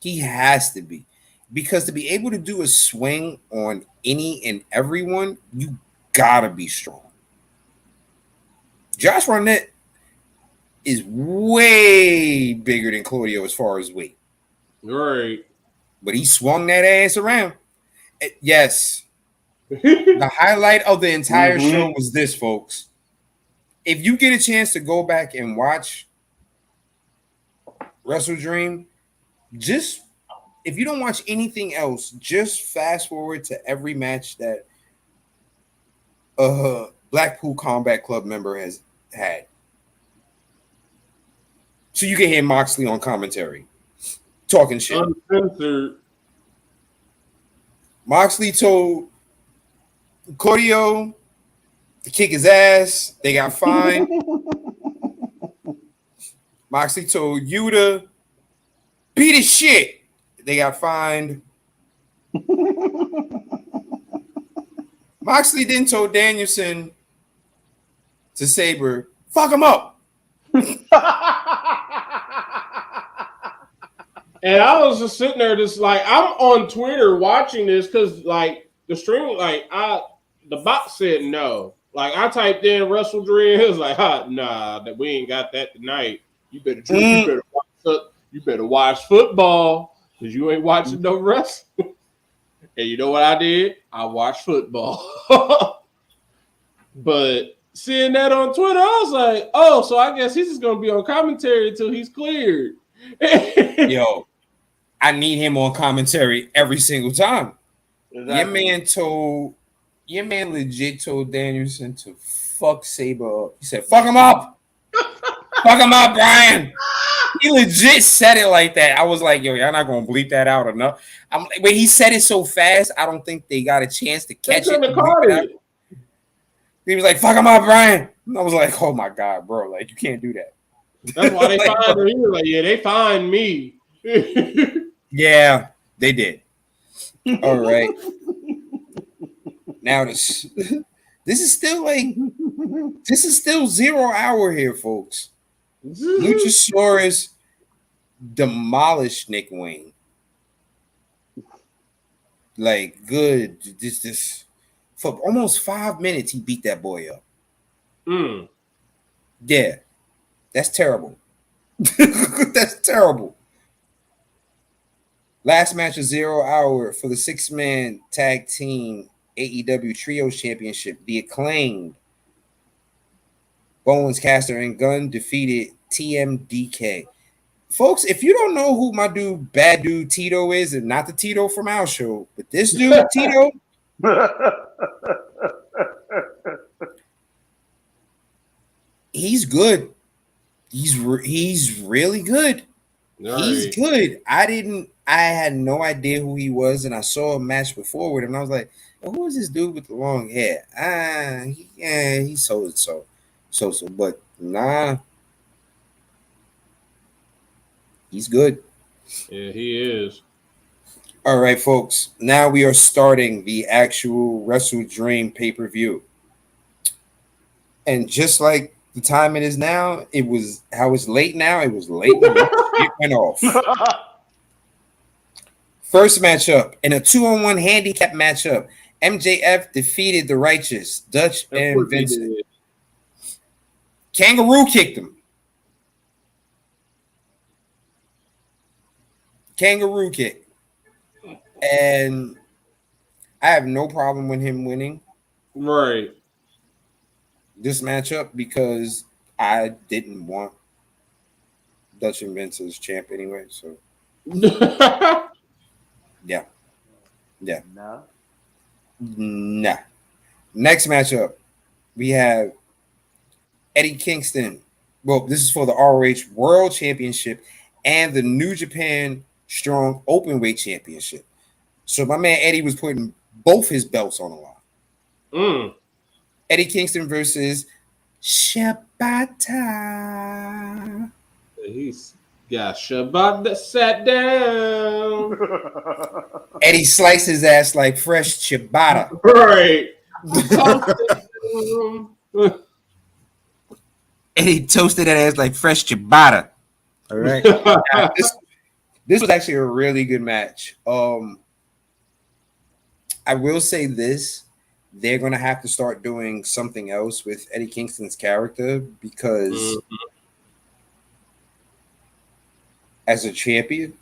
He has to be. Because to be able to do a swing on any and everyone, you gotta be strong. Josh Barnett is way bigger than Claudio as far as weight. Right. But he swung that ass around. Yes. The highlight of the entire show was this, folks. If you get a chance to go back and watch WrestleDream, if you don't watch anything else, just fast forward to every match that a Blackpool Combat Club member has had. So you can hear Moxley on commentary talking shit. Uncensored. Moxley told Claudio to kick his ass. They got fined. Moxley told Yuta beat his shit. They got fined. Moxley then told Danielson to Sabre, fuck him up. And I was just sitting there, just like, I'm on Twitter watching this because, like, the stream, like, the bot said no. Like, I typed in WrestleDream, it was like, nah, that we ain't got that tonight. You better watch football because you ain't watching no wrestling. And you know what I did? I watched football. But seeing that on Twitter, I was like, oh, so I guess he's just gonna be on commentary until he's cleared. Yo, I need him on commentary every single time. Exactly. Your man legit told Danielson to fuck Sabre up. He said, fuck him up. Fuck him up, Brian. He legit said it like that. I was like, yo, y'all not going to bleep that out enough. When he said it so fast, I don't think they got a chance to catch it. He was like, fuck him up, Brian. And I was like, oh, my God, bro. Like, you can't do that. That's why they fined him. He was like, yeah, they fined me. Yeah, they did. All right. Now this is still 0 hour here, folks. Luchasaurus demolished Nick Wayne. Like, good. This For almost 5 minutes, he beat that boy up. Mm. Yeah, that's terrible. That's terrible. Last match of 0 Hour for the 6-man tag team AEW Trios Championship. The Acclaimed, Bowens, Caster, and Gunn defeated TMDK. Folks, if you don't know who my dude, bad dude Tito is, and not the Tito from our show, but this dude, Tito, he's good. He's really good. He's good. I had no idea who he was, and I saw a match before with him, and I was like, well, who is this dude with the long hair? He's so. But nah, he's good. Yeah, he is. All right, folks. Now we are starting the actual WrestleDream pay-per-view. And just like the time it is now, it was how it's late now. It was late. It went off. First matchup in a 2-on-1 handicap matchup. MJF defeated the Righteous, Dutch and Vincent. Kangaroo kicked him. Kangaroo kick. And I have no problem with him winning. Right. This matchup because I didn't want Dutch and Vince as champ anyway. So yeah. Nah. Next matchup, we have Eddie Kingston. Well, this is for the ROH World Championship and the New Japan Strong Openweight Championship. So my man Eddie was putting both his belts on the line. Eddie Kingston versus Shibata. He's got Shibata sat down. Eddie sliced his ass like fresh ciabatta. Right. Eddie toasted that ass like fresh ciabatta. All right. This was actually a really good match. I will say this. They're going to have to start doing something else with Eddie Kingston's character because as a champion,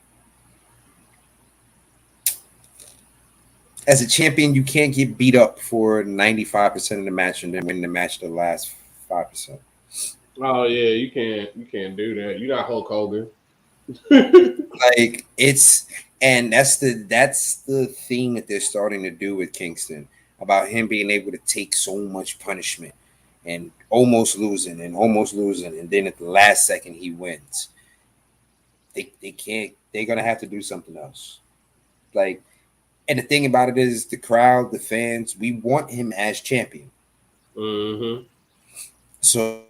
you can't get beat up for 95% of the match and then win the match the last 5%. Oh yeah, you can't do that. You're not Hulk Hogan. Like that's the thing that they're starting to do with Kingston about him being able to take so much punishment and almost losing, and then at the last second he wins. They can't. They're gonna have to do something else. Like, and the thing about it is, the crowd, the fans, we want him as champion. So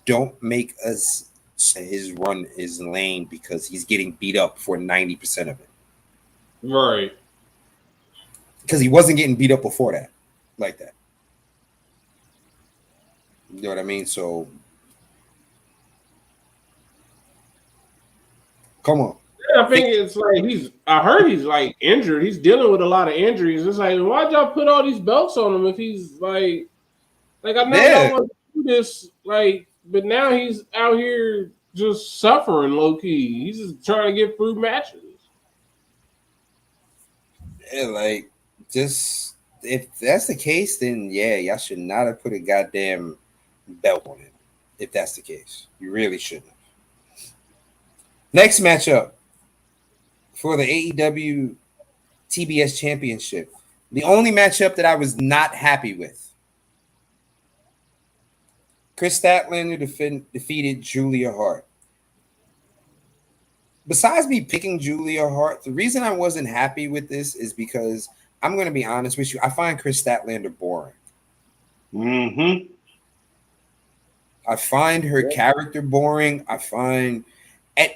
don't make us say his run is lame because he's getting beat up for 90% of it. Right. Because he wasn't getting beat up before that, like that. You know what I mean? So, come on. I think it's like I heard he's like injured. He's dealing with a lot of injuries. It's like, why'd y'all put all these belts on him if he's like I know y'all want to do this, like, but now he's out here just suffering low key. He's just trying to get through matches. Yeah, like, just if that's the case, then yeah, y'all should not have put a goddamn belt on him. If that's the case, you really shouldn't have. Next matchup for the AEW TBS Championship. The only matchup that I was not happy with. Chris Statlander defeated Julia Hart. Besides me picking Julia Hart, the reason I wasn't happy with this is because I'm going to be honest with you. I find Chris Statlander boring. I find her character boring. And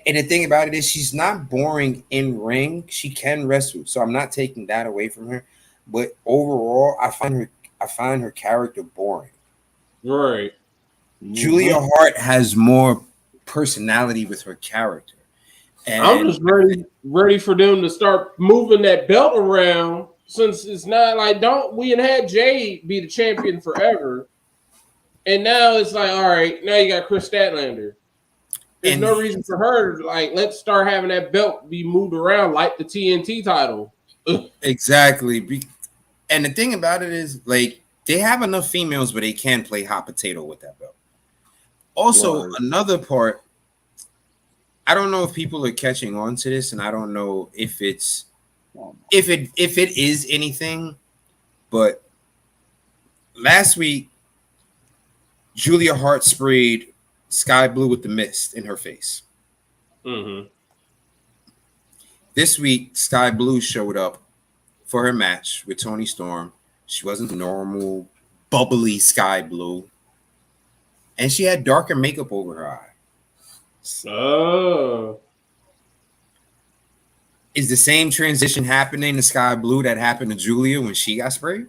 the thing about it is she's not boring in ring. She can wrestle, so I'm not taking that away from her. But overall, I find her character boring. Right. Julia Hart has more personality with her character. And I'm just ready for them to start moving that belt around since it's not like we had Jay be the champion forever, and now it's like, all right, now you got Chris Statlander. There's no reason for her to let's start having that belt be moved around like the TNT title. Exactly. And the thing about it is, they have enough females where they can play hot potato with that belt. Also, another part, I don't know if people are catching on to this, and I don't know if it is anything, but last week, Julia Hart sprayed sky blue with the mist in her face. Mm-hmm. This week, Sky Blue showed up for her match with Toni Storm. She wasn't normal, bubbly Sky Blue. And she had darker makeup over her eye. Oh. Is the same transition happening to Sky Blue that happened to Julia when she got sprayed?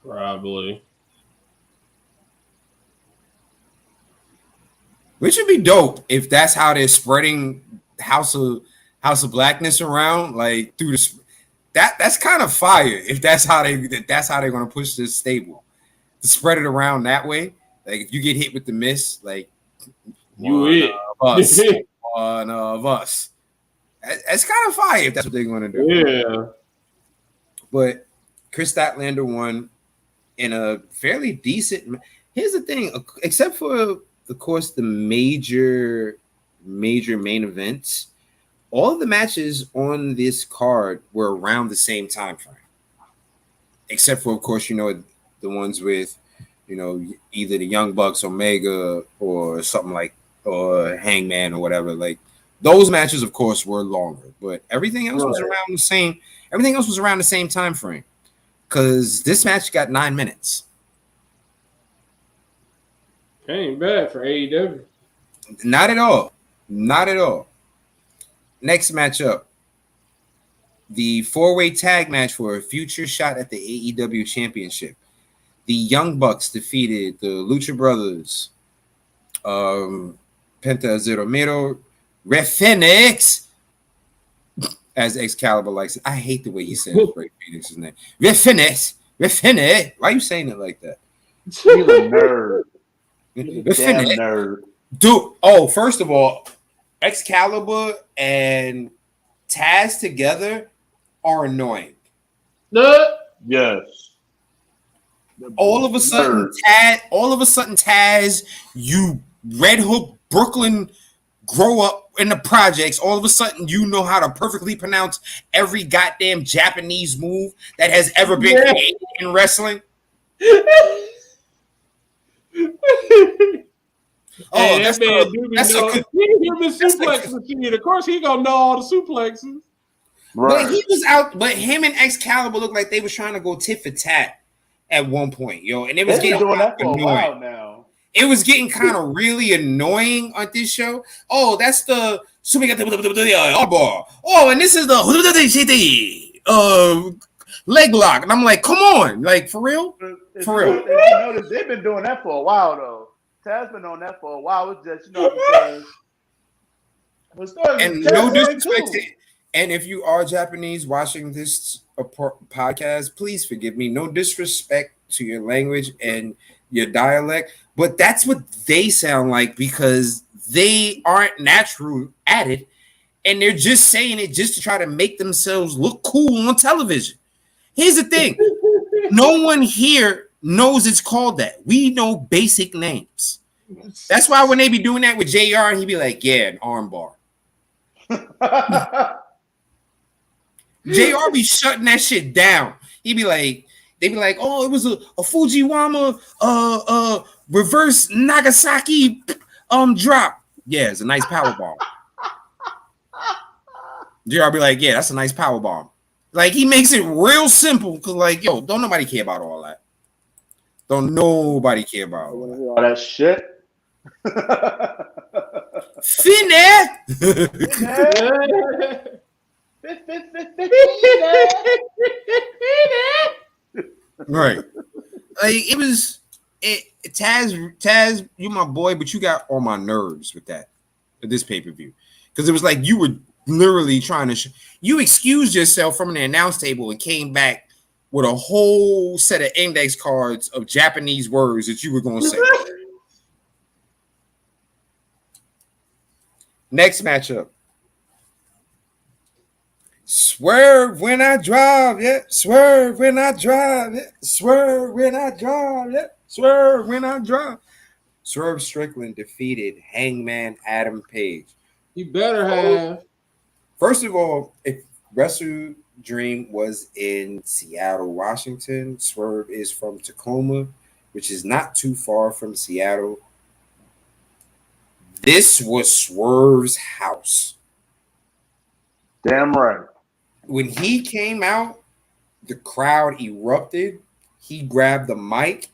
Probably. Which would be dope if that's how they're spreading House of Blackness around, through the that's kind of fire. If that's how they're gonna push this stable, to spread it around that way. If you get hit with the mist, one of us. That's kind of fire if that's what they're gonna do. Yeah. But Chris Statlander won in a fairly decent. Here's the thing, except for, of course, the major main events, all of the matches on this card were around the same time frame. Except for, of course, the ones with, either the Young Bucks, Omega, or something or Hangman or whatever. Those matches, of course, were longer, but everything else was around the same. Everything else was around the same time frame. Because this match got 9 minutes. Ain't bad for AEW. Not at all. Not at all. Next matchup. The 4-way tag match for a future shot at the AEW Championship. The Young Bucks defeated the Lucha Brothers, Penta Zero Miedo, Red Phoenix, as Excalibur likes it. I hate the way he says Red Phoenix's name. Red Phoenix. Why are you saying it like that? You're a nerd. Damn nerd. Dude, first of all, Excalibur and Taz together are annoying. Yes. All of a sudden, Taz, you Red Hook Brooklyn grow up in the projects. All of a sudden, you know how to perfectly pronounce every goddamn Japanese move that has ever been created in wrestling. That's a good suplex machine. Of course, he gonna know all the suplexes. Right. But he was out. But him and Excalibur looked like they was trying to go tit for tat at one point, and it was getting doing that for a while now. It was getting kind of really annoying on this show. Oh, that's the bar. Oh, and this is the leg lock, and I'm like, come on, for real, for real. If you notice, they've been doing that for a while though. Taz been on that for a while. It's just because. And no disrespect. And if you are Japanese watching this podcast, please forgive me. No disrespect to your language and your dialect, but that's what they sound like because they aren't natural at it, and they're just saying it just to try to make themselves look cool on television. Here's the thing. No one here knows it's called that. We know basic names. That's why when they be doing that with JR, and he be like, yeah, an armbar. JR be shutting that shit down. They be like, oh, it was a Fujiwara reverse Nagasaki drop. Yeah, it's a nice power bomb. JR be like, yeah, that's a nice power bomb. He makes it real simple because, don't nobody care about all that. Don't nobody care about all that shit. Finette. Right. It was Taz, you my boy, but you got on my nerves with this pay-per-view. Because it was like you were literally trying to. You excused yourself from the announce table and came back with a whole set of index cards of Japanese words that you were going to say. Next matchup. Swerve when I drive, yeah. Swerve when I drive, yeah. Swerve when I drive, yeah. Swerve when I drive. Swerve Strickland defeated Hangman Adam Page. You better have. First of all, if WrestleDream was in Seattle, Washington, Swerve is from Tacoma, which is not too far from Seattle. This was Swerve's house. Damn right. When he came out, the crowd erupted. He grabbed the mic.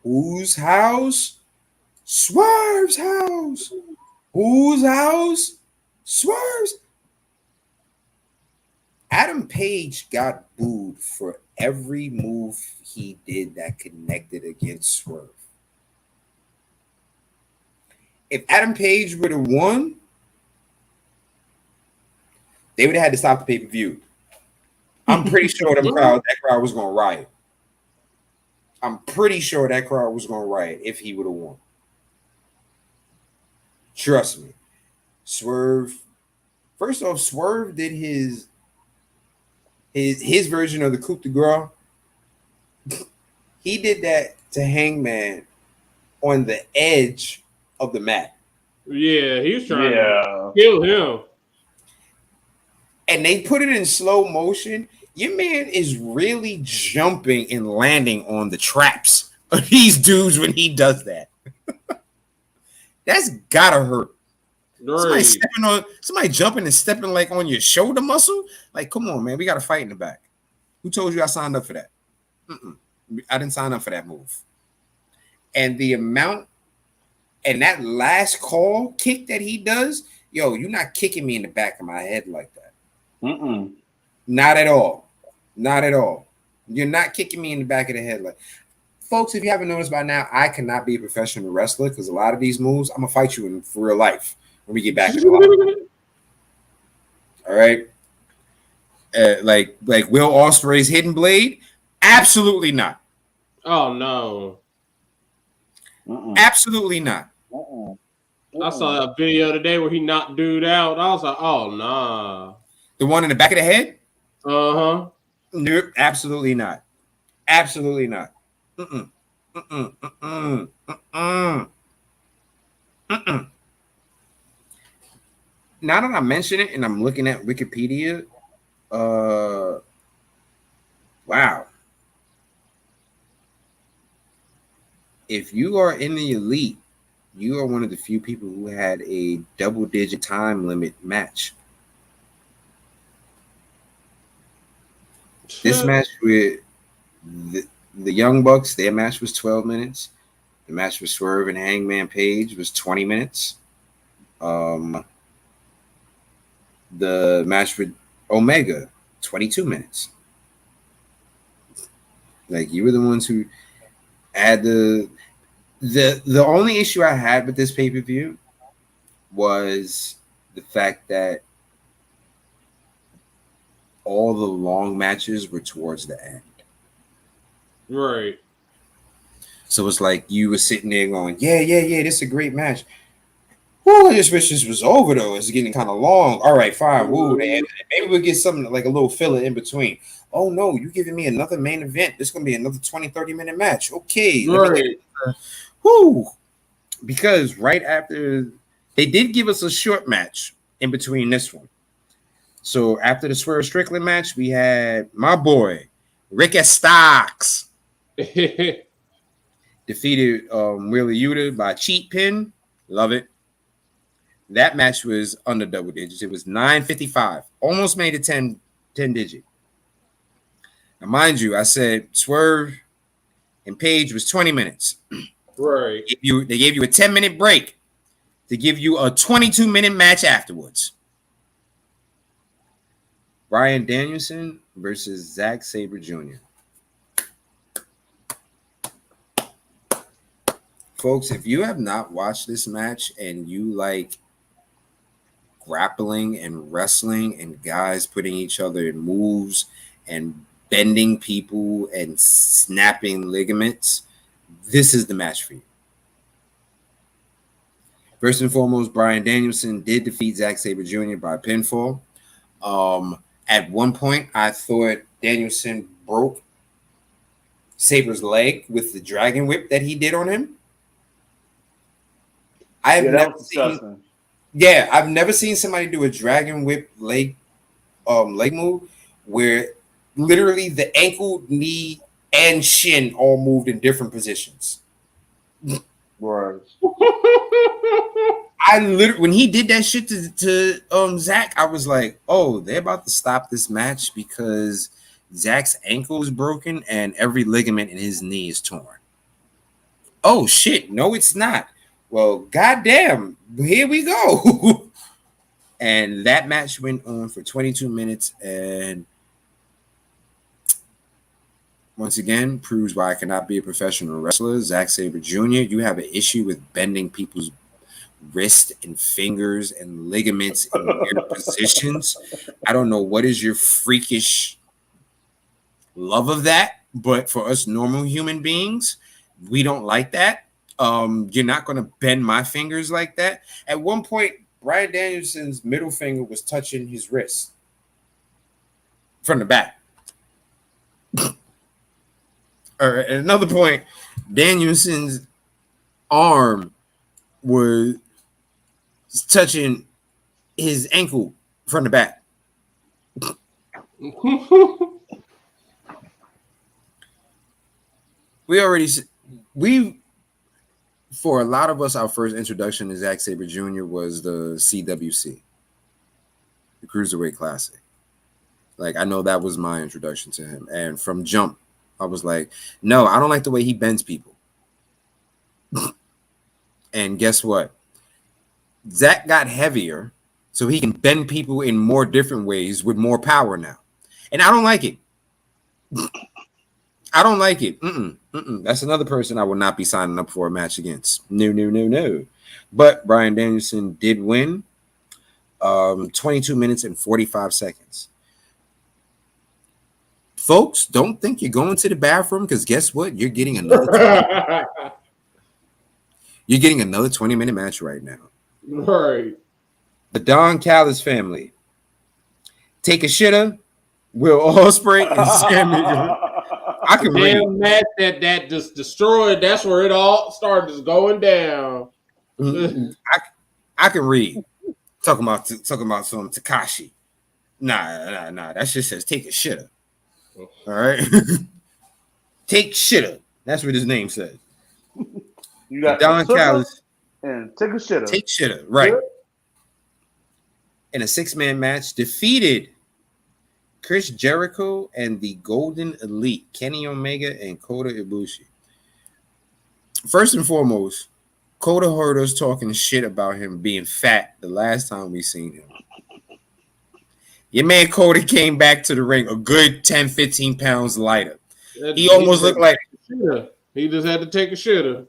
Whose house? Swerve's house. Whose house? Swerve's. Adam Page got booed for every move he did that connected against Swerve. If Adam Page would have won, they would have had to stop the pay-per-view. I'm pretty sure that crowd was going to riot. I'm pretty sure that crowd was going to riot if he would have won. Trust me. Swerve. First off, Swerve did his version of the coup de grace. He did that to Hangman on the edge of the mat. Yeah, he was trying to kill him. And they put it in slow motion. Your man is really jumping and landing on the traps of these dudes when he does that. That's gotta hurt. Right. Somebody jumping and stepping like on your shoulder muscle. Like, come on, man, we got to fight in the back. Who told you I signed up for that? I didn't sign up for that move. And the amount and that last call kick that he does, yo, you're not kicking me in the back of my head like that. Not at all. Not at all. You're not kicking me in the back of the head. Like, folks, if you haven't noticed by now, I cannot be a professional wrestler because a lot of these moves, I'm gonna fight you in for real life when we get back to the line. All right. Like Will Ospreay's hidden blade? Absolutely not. Oh no. Absolutely not. I saw that video today where he knocked dude out. I was like, oh nah. The one in the back of the head? Uh-huh. Nope, absolutely not. Absolutely not. Now that I mention it and I'm looking at Wikipedia, wow. If you are in the elite, you are one of the few people who had a double-digit time limit match. This match with the Young Bucks, their match was 12 minutes. The match with Swerve and Hangman Page was 20 minutes. The match with Omega, 22 minutes. Like, you were the ones who had the only issue I had with this pay-per-view was the fact that all the long matches were towards the end. Right. So it's like you were sitting there going, yeah, this is a great match. Woo, I just wish this was over, though. It's getting kind of long. All right, fine. Woo, maybe we'll get something like a little filler in between. Oh, no, you're giving me another main event. This is going to be another 20, 30-minute match. Okay. Right. Woo. Because right after, they did give us a short match in between this one. So after the Swerve Strickland match, we had my boy, Ricky Starks, defeated Wheeler Yuta by cheat pin. Love it. That match was under double digits. It was 9:55. Almost made it 10 digit. Now, mind you, I said Swerve and Page was 20 minutes. Right. They gave you a 10-minute break to give you a 22-minute match afterwards. Bryan Danielson versus Zack Sabre Jr. Folks, if you have not watched this match and you like grappling and wrestling and guys putting each other in moves and bending people and snapping ligaments, this is the match for you. First and foremost, Bryan Danielson did defeat Zack Sabre Jr. by pinfall. At one point, I thought Danielson broke Sabre's leg with the dragon whip that he did on him. I've never seen somebody do a dragon whip leg move where literally the ankle, knee, and shin all moved in different positions. Right. When he did that shit to Zach, I was like, oh, they're about to stop this match because Zach's ankle is broken and every ligament in his knee is torn. Oh shit, no, it's not. Well, goddamn, here we go. And that match went on for 22 minutes and once again proves why I cannot be a professional wrestler. Zack Sabre Jr., you have an issue with bending people's wrist and fingers and ligaments in weird positions. I don't know what is your freakish love of that, but for us normal human beings, we don't like that. You're not going to bend my fingers like that. At one point, Bryan Danielson's middle finger was touching his wrist from the back. Or at another point, Danielson's arm was touching his ankle from the back. For a lot of us, our first introduction to Zack Sabre Jr. was the CWC, the Cruiserweight Classic. Like, I know that was my introduction to him. And from jump, I was like, no, I don't like the way he bends people. And guess what? Zach got heavier, so he can bend people in more different ways with more power now. And I don't like it. I don't like it. That's another person I will not be signing up for a match against. No. But Bryan Danielson did win 22 minutes and 45 seconds. Folks, don't think you're going to the bathroom because guess what? You're getting another 20-minute match right now. Right. The Don Callis family. Take a shitter. Will Ospreay and Sammy. I can read. Damn match that just destroyed. That's where it all started just going down. I can read. Talking about some Takashi. Nah. That shit says take a shitter. All right. Take shitter. That's what his name says. You got Don Callis and take a shitter. Take shitter, right. In a 6-man match, defeated Chris Jericho and the Golden Elite, Kenny Omega and Kota Ibushi. First and foremost, Kota heard us talking shit about him being fat the last time we seen him. Your man Kota came back to the ring a good 10, 15 pounds lighter. He almost looked like... He just had to take a shitter.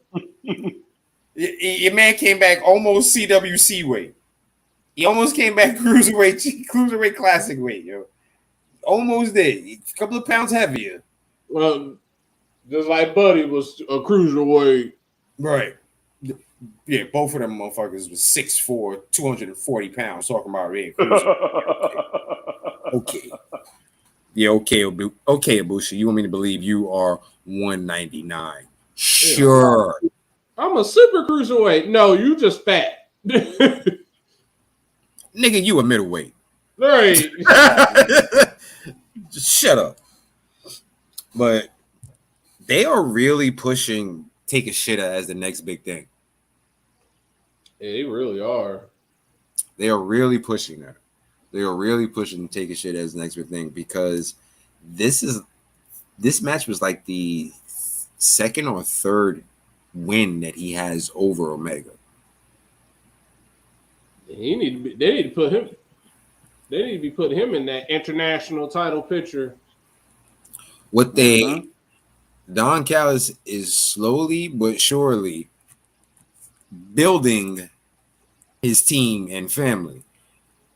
Your man came back almost CWC weight. He almost came back cruiserweight classic weight, yo. Almost there. A couple of pounds heavier. Well, just like Buddy was a cruiserweight. Right. Yeah, both of them motherfuckers was 6'4", 240 pounds. Talking about red cruiserweight. Okay. Yeah, okay, Ibushi. You want me to believe you are 199? Sure. I'm a super cruiserweight. No, you just fat. Nigga, you a middleweight. Right. Just shut up. But they are really pushing Take a Shitter as the next big thing. Yeah, they really are. They are really pushing that. They are really pushing Take a Shit as the next big thing because this match was like the second or third win that he has over Omega. They need to be putting him in that international title picture. Don Callis is slowly but surely building his team and family.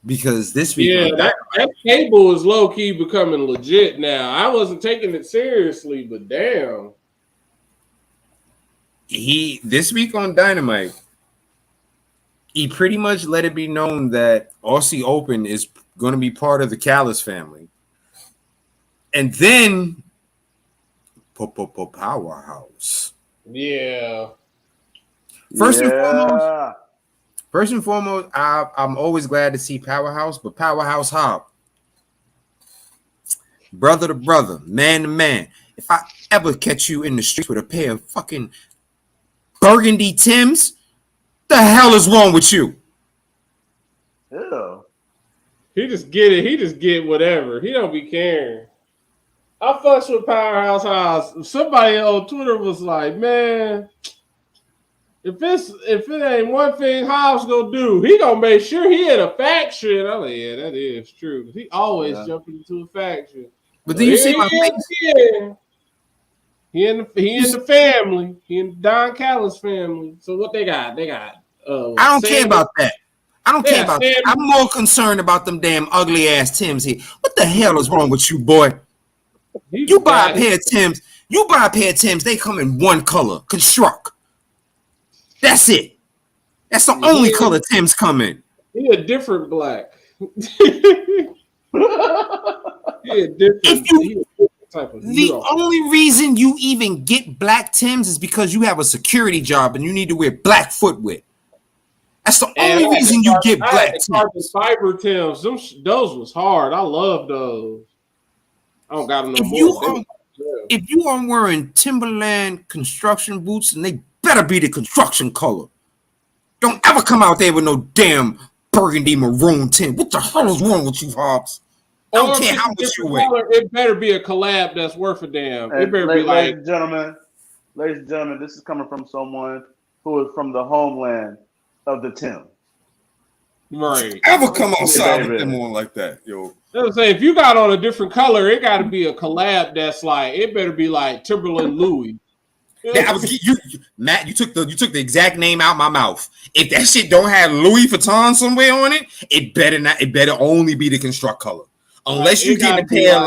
because this week, Yeah, that cable is low key becoming legit now. I wasn't taking it seriously, but damn. This week on Dynamite, he pretty much let it be known that Aussie Open is going to be part of the Callis family. And then Powerhouse. Yeah. First and foremost, I'm always glad to see Powerhouse, but Powerhouse Hobb, brother to brother, man to man. If I ever catch you in the streets with a pair of fucking burgundy Tims, the hell is wrong with you? Ew. He just get it. He just get whatever. He don't be caring. I fucks with Powerhouse House. Somebody on Twitter was like, man, if it ain't one thing Hobbs gonna do, he gonna make sure he in a faction. I'm like, yeah, that is true. He always jumping into a faction. But then you see my face. He in the family. He in Don Callis family. So what they got? They got. I don't care about that. I don't care about that. I'm more concerned about them damn ugly ass Tims here. What the hell is wrong with you, boy? You buy a pair of Tims. You buy a pair of Tims. They come in one color. Construct. That's it. That's the only color Tims come in. He a different black. He a different. The only reason you even get black Tims is because you have a security job and you need to wear black footwear. That's the only reason you get black Tims. Fiber Tims, those was hard. I love those. I don't got them no more. If you are wearing Timberland construction boots, and they better be the construction color. Don't ever come out there with no damn burgundy maroon Tim. What the hell is wrong with you, Hobbs? I don't care how much you wear. It better be a collab that's worth a damn. It better be like, ladies and gentlemen, this is coming from someone who is from the homeland of the Tim. Right. Ever come outside with them on like that, yo? I was saying, if you got on a different color, it got to be a collab that's like, it better be like Timberland Louis. Yeah, Matt, you took the exact name out my mouth. If that shit don't have Louis Vuitton somewhere on it, it better only be the construct color. Unless you're getting a pair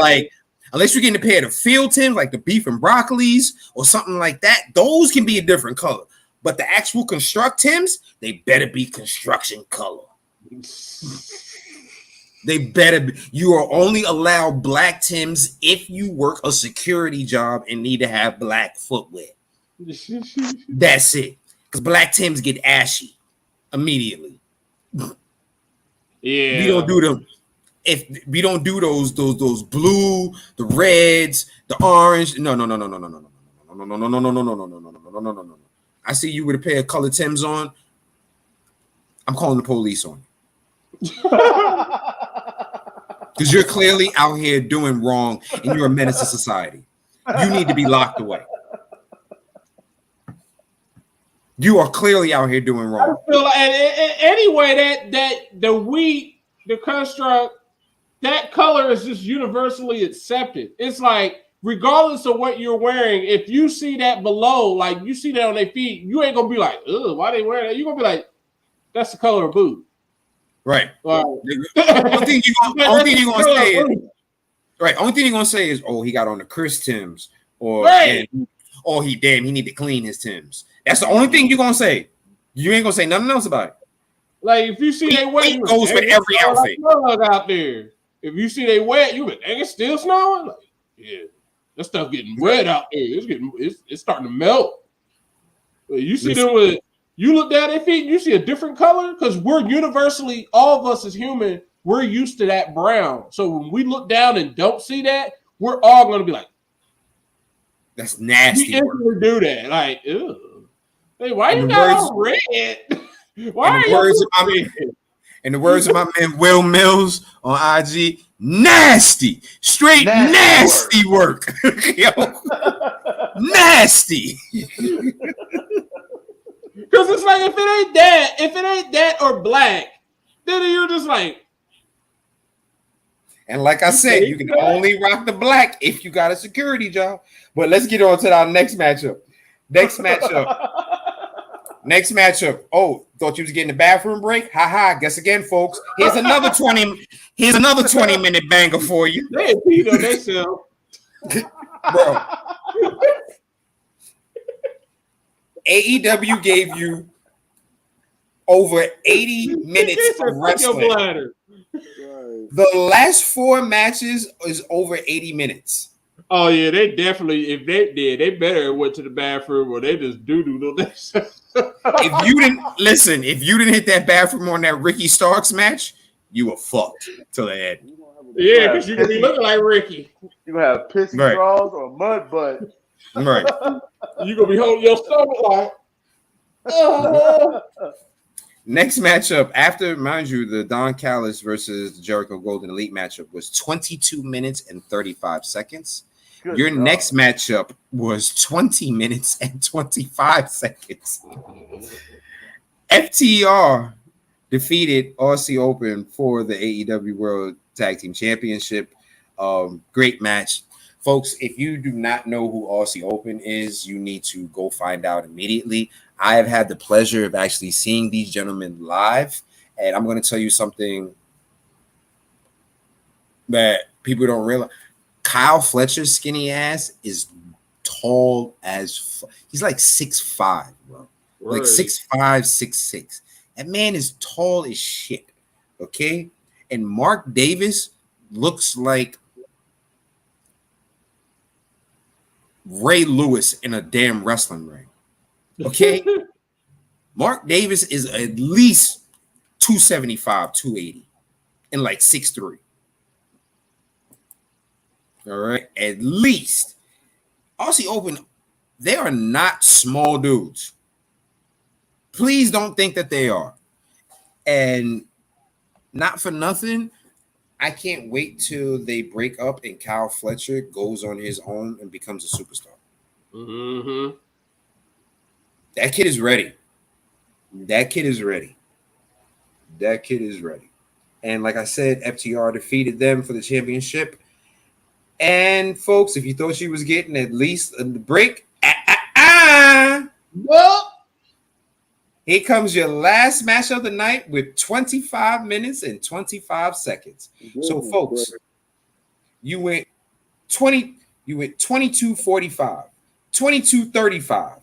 unless you're getting a pair of field Tims like the beef and broccolis or something like that, those can be a different color. But the actual construct Tims, they better be construction color. They better be. You are only allowed black Tims if you work a security job and need to have black footwear. That's it. Because black Tims get ashy immediately. Yeah. We don't do them. If we don't do those blue, the reds, the orange. No. I see you with a pair of colored Tims on. I'm calling the police on you. Because you're clearly out here doing wrong and you're a menace to society. You need to be locked away. You are clearly out here doing wrong. I feel like, anyway, the construct, that color is just universally accepted. It's like, regardless of what you're wearing, if you see that below, like you see that on their feet, you ain't gonna be like, ugh, why they wearing that? You're gonna be like, that's the color of boot. Right. Only thing you're gonna say is, right. Only thing you're gonna say is, oh, he got on the Chris Tims, or right. He need to clean his Tims. That's the only thing you're gonna say. You ain't gonna say nothing else about it. Like if you see they wet, it goes for every outfit out there. If you see they wet, you like, dang, it's still snowing. Like, yeah, that stuff getting wet out there. It's starting to melt. You see them with. You look down their feet, you see a different color because we're universally, all of us as human, we're used to that brown. So when we look down and don't see that, we're all going to be like, "That's nasty." We instantly do that, like, ew. Hey, why you got all red? Why are you? In the words of my man Will Mills on IG, nasty, straight nasty work. Yo, nasty. Because it's like if it ain't that or black, then you're just like. And like I said, you can only rock the black if you got a security job. But let's get on to our next matchup. Next matchup. Oh, thought you was getting a bathroom break? Ha. Guess again, folks. Here's another 20-minute banger for you. They peed on themselves. Bro. AEW gave you over 80 minutes of wrestling. The last 4 matches is over 80 minutes. Oh yeah, they definitely. If they did, they better went to the bathroom or they just doo-doo this. If you didn't hit that bathroom on that Ricky Starks match, you were fucked till the end. Yeah, because you're gonna be looking like Ricky. You're gonna have pissy draws or mud butt. Right. You're gonna be holding your stomach like. Next matchup, after, mind you, the Don Callis versus Jericho Golden Elite matchup was 22 minutes and 35 seconds. Good Your God. Next matchup was 20 minutes and 25 seconds. FTR defeated Aussie Open for the AEW World Tag Team Championship. Great match. Folks, if you do not know who Aussie Open is, you need to go find out immediately. I have had the pleasure of actually seeing these gentlemen live, and I'm going to tell you something that people don't realize. Kyle Fletcher's skinny ass is tall as he's like 6'5", bro. Right. Like 6'5", 6'6". That man is tall as shit, okay? And Mark Davis looks like Ray Lewis in a damn wrestling ring. Okay, Mark Davis is at least 275, 280, and like 6'3". All right, at least. Aussie Open, they are not small dudes. Please don't think that they are. And not for nothing, I can't wait till they break up and Kyle Fletcher goes on his own and becomes a superstar. Mm-hmm. That kid is ready. That kid is ready. And like I said, FTR defeated them for the championship. And folks, if you thought she was getting at least a break, well, here comes your last match of the night with 25 minutes and 25 seconds. So, folks, you went 22:45, 22:35.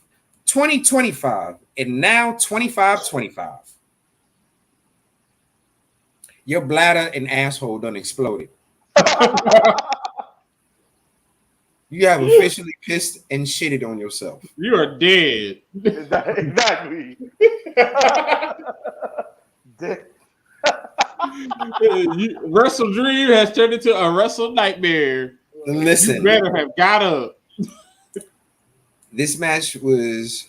2025 and now 25:25. Your bladder and asshole done exploded. You have officially pissed and shitted on yourself. You are dead. Exactly. WrestleDream has turned into a Wrestle Nightmare. Listen, you better have got up. This match was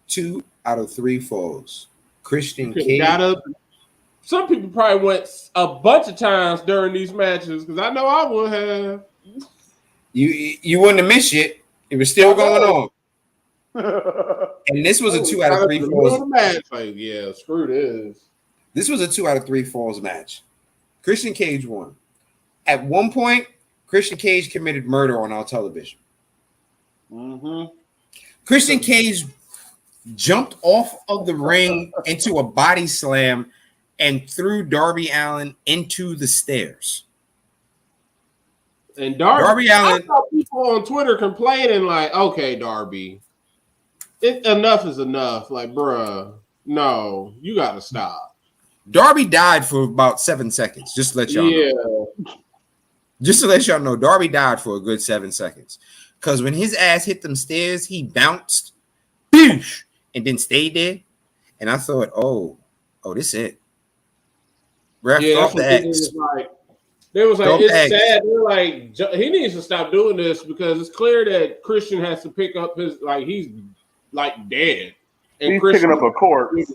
2 out of 3 falls. Christian Cage got up. Some people probably went a bunch of times during these matches because I know I would have. You wouldn't have missed it. It was still going on. And this was a 2 out of 3 falls match. Like, yeah, screw this. This was a 2 out of 3 falls match. Christian Cage won. At one point, Christian Cage committed murder on our television. Mm-hmm. Christian Cage jumped off of the ring into a body slam and threw Darby Allin into the stairs. And Darby Allin, I saw people on Twitter complaining like, okay, Darby, enough is enough. Like, bruh, no, you got to stop. Darby died for about 7 seconds. Just to let y'all know. Just to let y'all know, Darby died for a good 7 seconds. Because when his ass hit them stairs, he bounced, boosh, and then stayed there. And I thought, oh, this it. Ref, yeah, that's what they was like, it's sad. They're like, he needs to stop doing this because it's clear that Christian has to pick up his, like, he's like dead. And he's Christian picking up a corpse.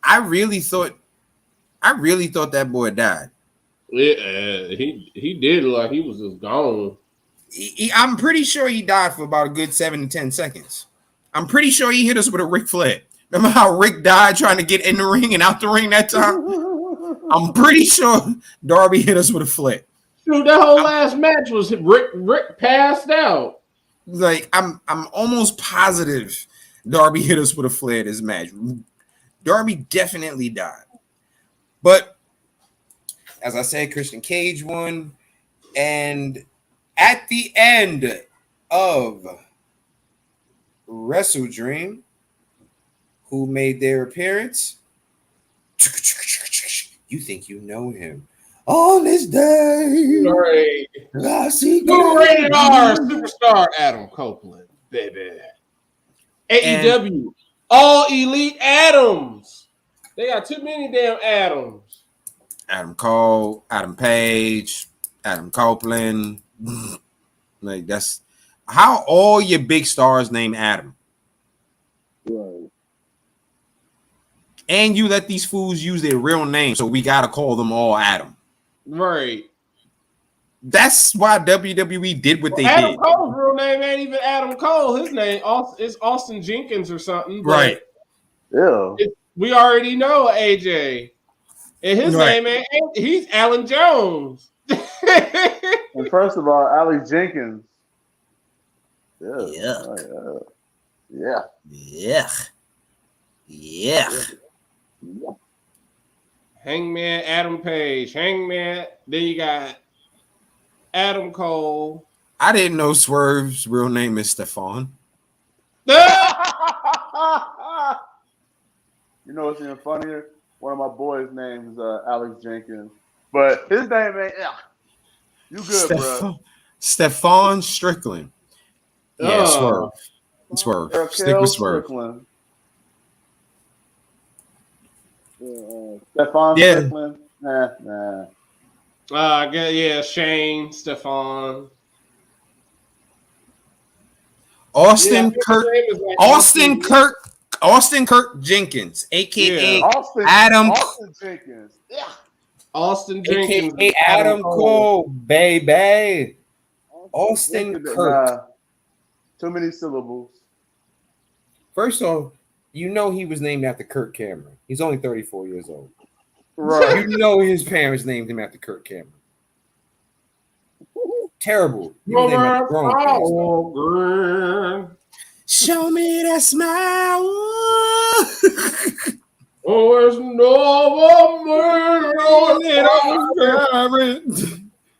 I really thought that boy died. Yeah, he did look like he was just gone. I'm pretty sure he died for about a good 7 to 10 seconds. I'm pretty sure he hit us with a Ric Flair. Remember how Rick died trying to get in the ring and out the ring that time? I'm pretty sure Darby hit us with a flip. Dude, that whole last match was Rick passed out. Like I'm almost positive Darby hit us with a flare this match. Darby definitely died. But as I said, Christian Cage won. And at the end of WrestleDream, who made their appearance? You think you know him. On this day, Right. I see Rated R superstar Adam Copeland, baby. AEW, All Elite Adams. They got too many damn Adams. Adam Cole, Adam Page, Adam Copeland. Like that's how all your big stars name Adam. Right. And you let these fools use their real name, so we gotta call them all Adam. Right. That's why WWE did what they Adam did. Cole's real name ain't even Adam Cole. His name is Austin Jenkins or something. Right. Yeah. We already know AJ. And his Right. name ain't, he's Alan Jones. And first of all, Alex Jenkins. Yeah. Yuck. Yeah. Yeah. Hangman Adam Page. Hangman. Then you got Adam Cole. I didn't know Swerve's real name is Stefan. You know what's even funnier? One of my boys' names is Alex Jenkins, but his name ain't. You good, bro? Stefan Strickland. Yeah, Swerve. Stick with Swerve. Strickland. Stefan Strickland. Nah. Shane, Stefan. Austin Kirk Jenkins, aka Adam Jenkins. Yeah. Austin Jenkins, aka Adam Cole, baby. Austin Kirk. Too many syllables. First off, you know he was named after Kirk Cameron. He's only 34 years old. Right. You know his parents named him after Kirk Cameron. Terrible. He was named after grown kids. Show me that smile. Oh, there's no more.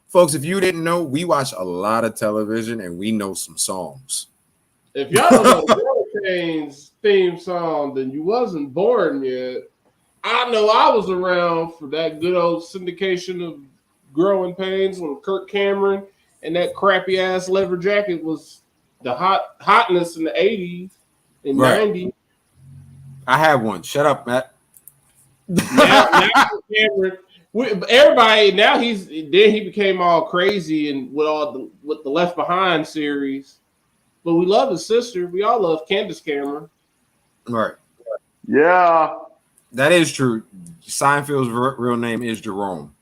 Folks, if you didn't know, we watch a lot of television and we know some songs. If y'all don't know Hurricane's theme song, then you wasn't born yet. I know I was around for that good old syndication of Growing Pains when Kirk Cameron and that crappy ass leather jacket was the hotness in the 80s and 90s. I have one. Shut up, Matt. Now Cameron, everybody now he became all crazy and with the Left Behind series. But we love his sister. We all love Candace Cameron. Right. Yeah. That is true. Seinfeld's real name is Jerome.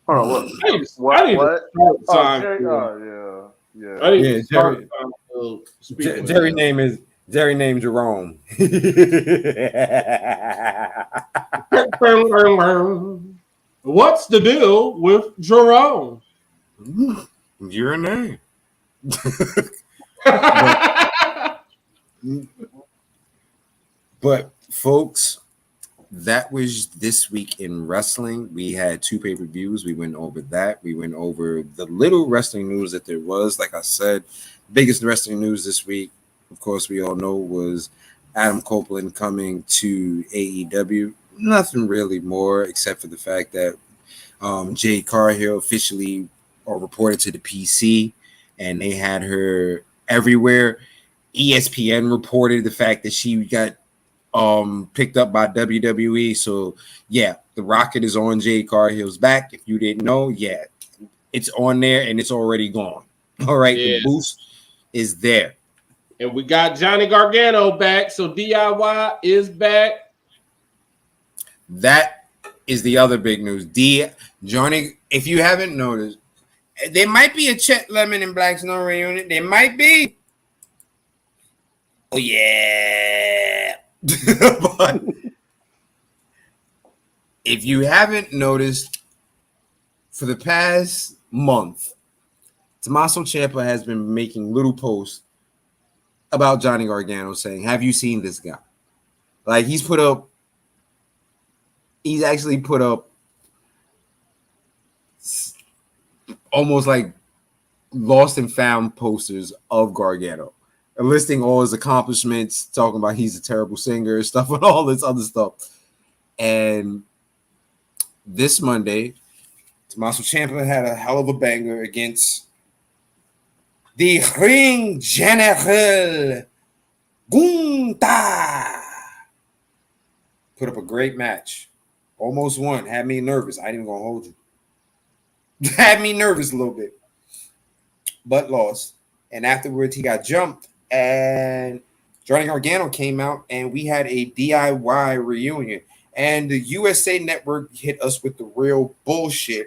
Hold on. What? Jerry name Jerome. What's the deal with Jerome? Your name. But folks, that was this week in wrestling. We had 2 pay-per-views. We went over that. We went over the little wrestling news that there was. Like I said, biggest wrestling news this week, of course, we all know, was Adam Copeland coming to AEW. Nothing really more except for the fact that Jade Cargill officially reported to the PC, and they had her everywhere. ESPN reported the fact that she got picked up by WWE. So yeah, the rocket is on Jade Cargill's back. If you didn't know, yeah, it's on there and it's already gone. All right, The boost is there. And we got Johnny Gargano back, so DIY is back. That is the other big news. Johnny, if you haven't noticed, there might be a Chet Lemon and Black Snow reunion. There might be. Oh yeah. But if you haven't noticed, for the past month, Tommaso Ciampa has been making little posts about Johnny Gargano saying, have you seen this guy? Like he's actually put up almost like lost and found posters of Gargano, listing all his accomplishments, talking about he's a terrible singer, stuff and all this other stuff. And this Monday, Tommaso Ciampa had a hell of a banger against the Ring General Gunta. Put up a great match. Almost won. Had me nervous. I ain't even gonna hold you. Had me nervous a little bit. But lost. And afterwards, he got jumped. And Johnny Gargano came out, and we had a DIY reunion. And the USA Network hit us with the real bullshit.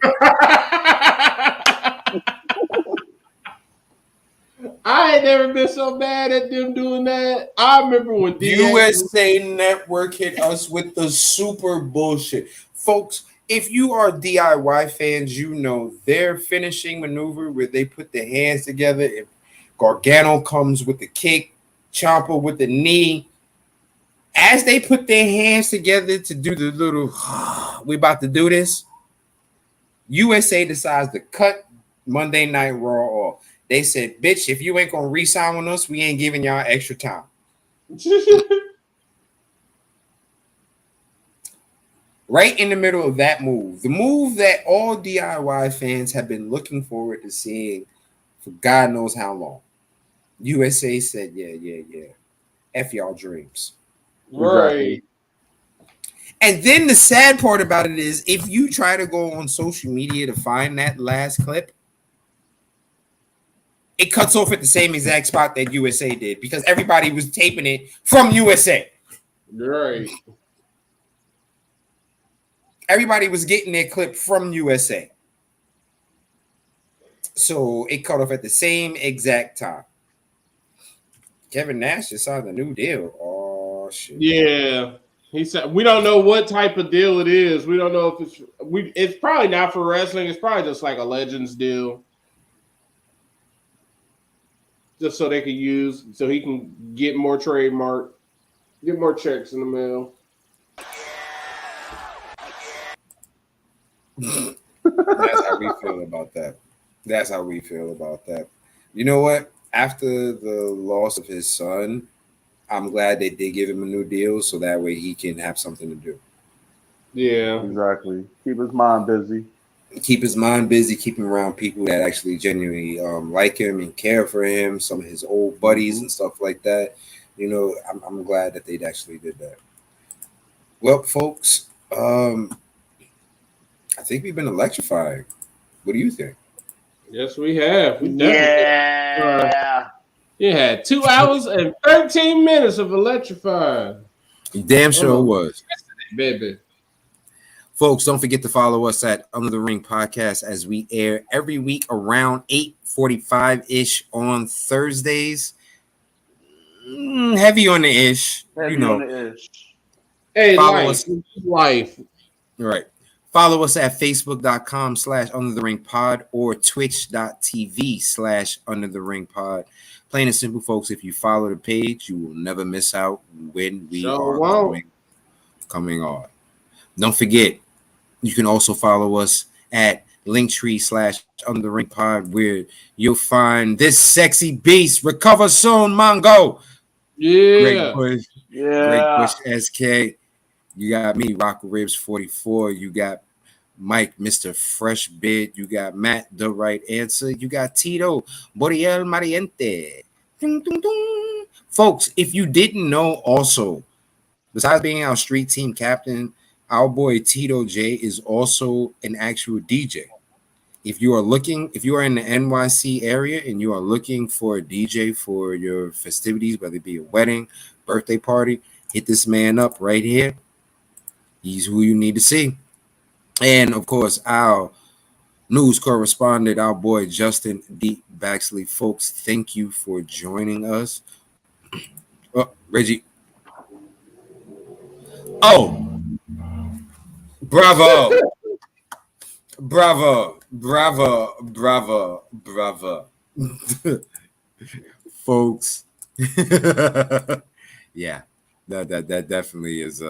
I ain't never been so mad at them doing that. I remember when USA Network hit us with the super bullshit. Folks, if you are DIY fans, you know their finishing maneuver where they put their hands together. If Gargano comes with the kick, Ciampa with the knee. As they put their hands together to do the little, we about to do this, USA decides to cut Monday Night Raw off. They said, bitch, if you ain't going to re-sign with us, we ain't giving y'all extra time. Right in the middle of that move, the move that all DIY fans have been looking forward to seeing for God knows how long. USA said, yeah. F y'all dreams. Right. And then the sad part about it is if you try to go on social media to find that last clip, it cuts off at the same exact spot that USA did because everybody was taping it from USA. Right. Everybody was getting their clip from USA. So it cut off at the same exact time. Kevin Nash just signed a new deal. Oh, shit. Yeah. He said we don't know what type of deal it is. We don't know if it's probably not for wrestling. It's probably just like a Legends deal. Just so they can use, so he can get more trademark, get more checks in the mail. That's how we feel about that. That's how we feel about that. You know what? After the loss of his son, I'm glad they did give him a new deal so that way he can have something to do. Yeah. Exactly. Keep his mind busy. Keep his mind busy, keep him around people that actually genuinely like him and care for him, some of his old buddies and stuff like that. You know, I'm glad that they actually did that. Well, folks, I think we've been electrifying. What do you think? Yes, we have. We Yeah. had 2 hours and 13 minutes of electrifying. Damn sure was. Baby. Folks, don't forget to follow us at Under the Ring Podcast as we air every week around 8:45-ish on Thursdays. Heavy on the ish. Heavy you know. on the ish. Hey, Follow life. Right. Follow us at facebook.com/undertheringpod or twitch.tv/undertheringpod. Plain and simple, folks, if you follow the page, you will never miss out when we are coming on. Don't forget, you can also follow us at linktree/undertheringpod where you'll find this sexy beast. Recover soon, Mongo. Yeah. Great push, SK. You got me, Rock Ribs 44. You got Mike, Mr. Fresh Bid. You got Matt, The Right Answer. You got Tito, Boriel Mariente. Ding, ding, ding. Folks, if you didn't know also, besides being our street team captain, our boy Tito J is also an actual DJ. If you are in the NYC area and you are looking for a DJ for your festivities, whether it be a wedding, birthday party, hit this man up right here. He's who you need to see. And of course, our news correspondent, our boy Justin D. Baxley. Folks, thank you for joining us. Oh, Reggie. Oh, bravo. Bravo. Folks. Yeah. That definitely is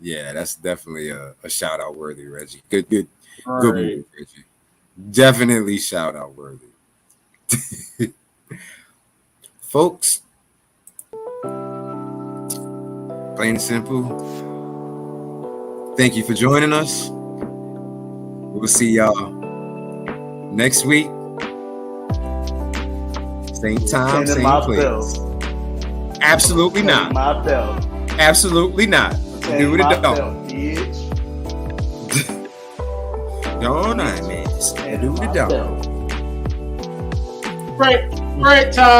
that's definitely a shout out worthy, Reggie. Good move, Reggie. Definitely shout out worthy. Folks, plain and simple. Thank you for joining us. We'll see y'all next week. Same time, same place. Absolutely not. My belt. Absolutely not. Do it or don't. Don't I, man. Do it or don't. Break time.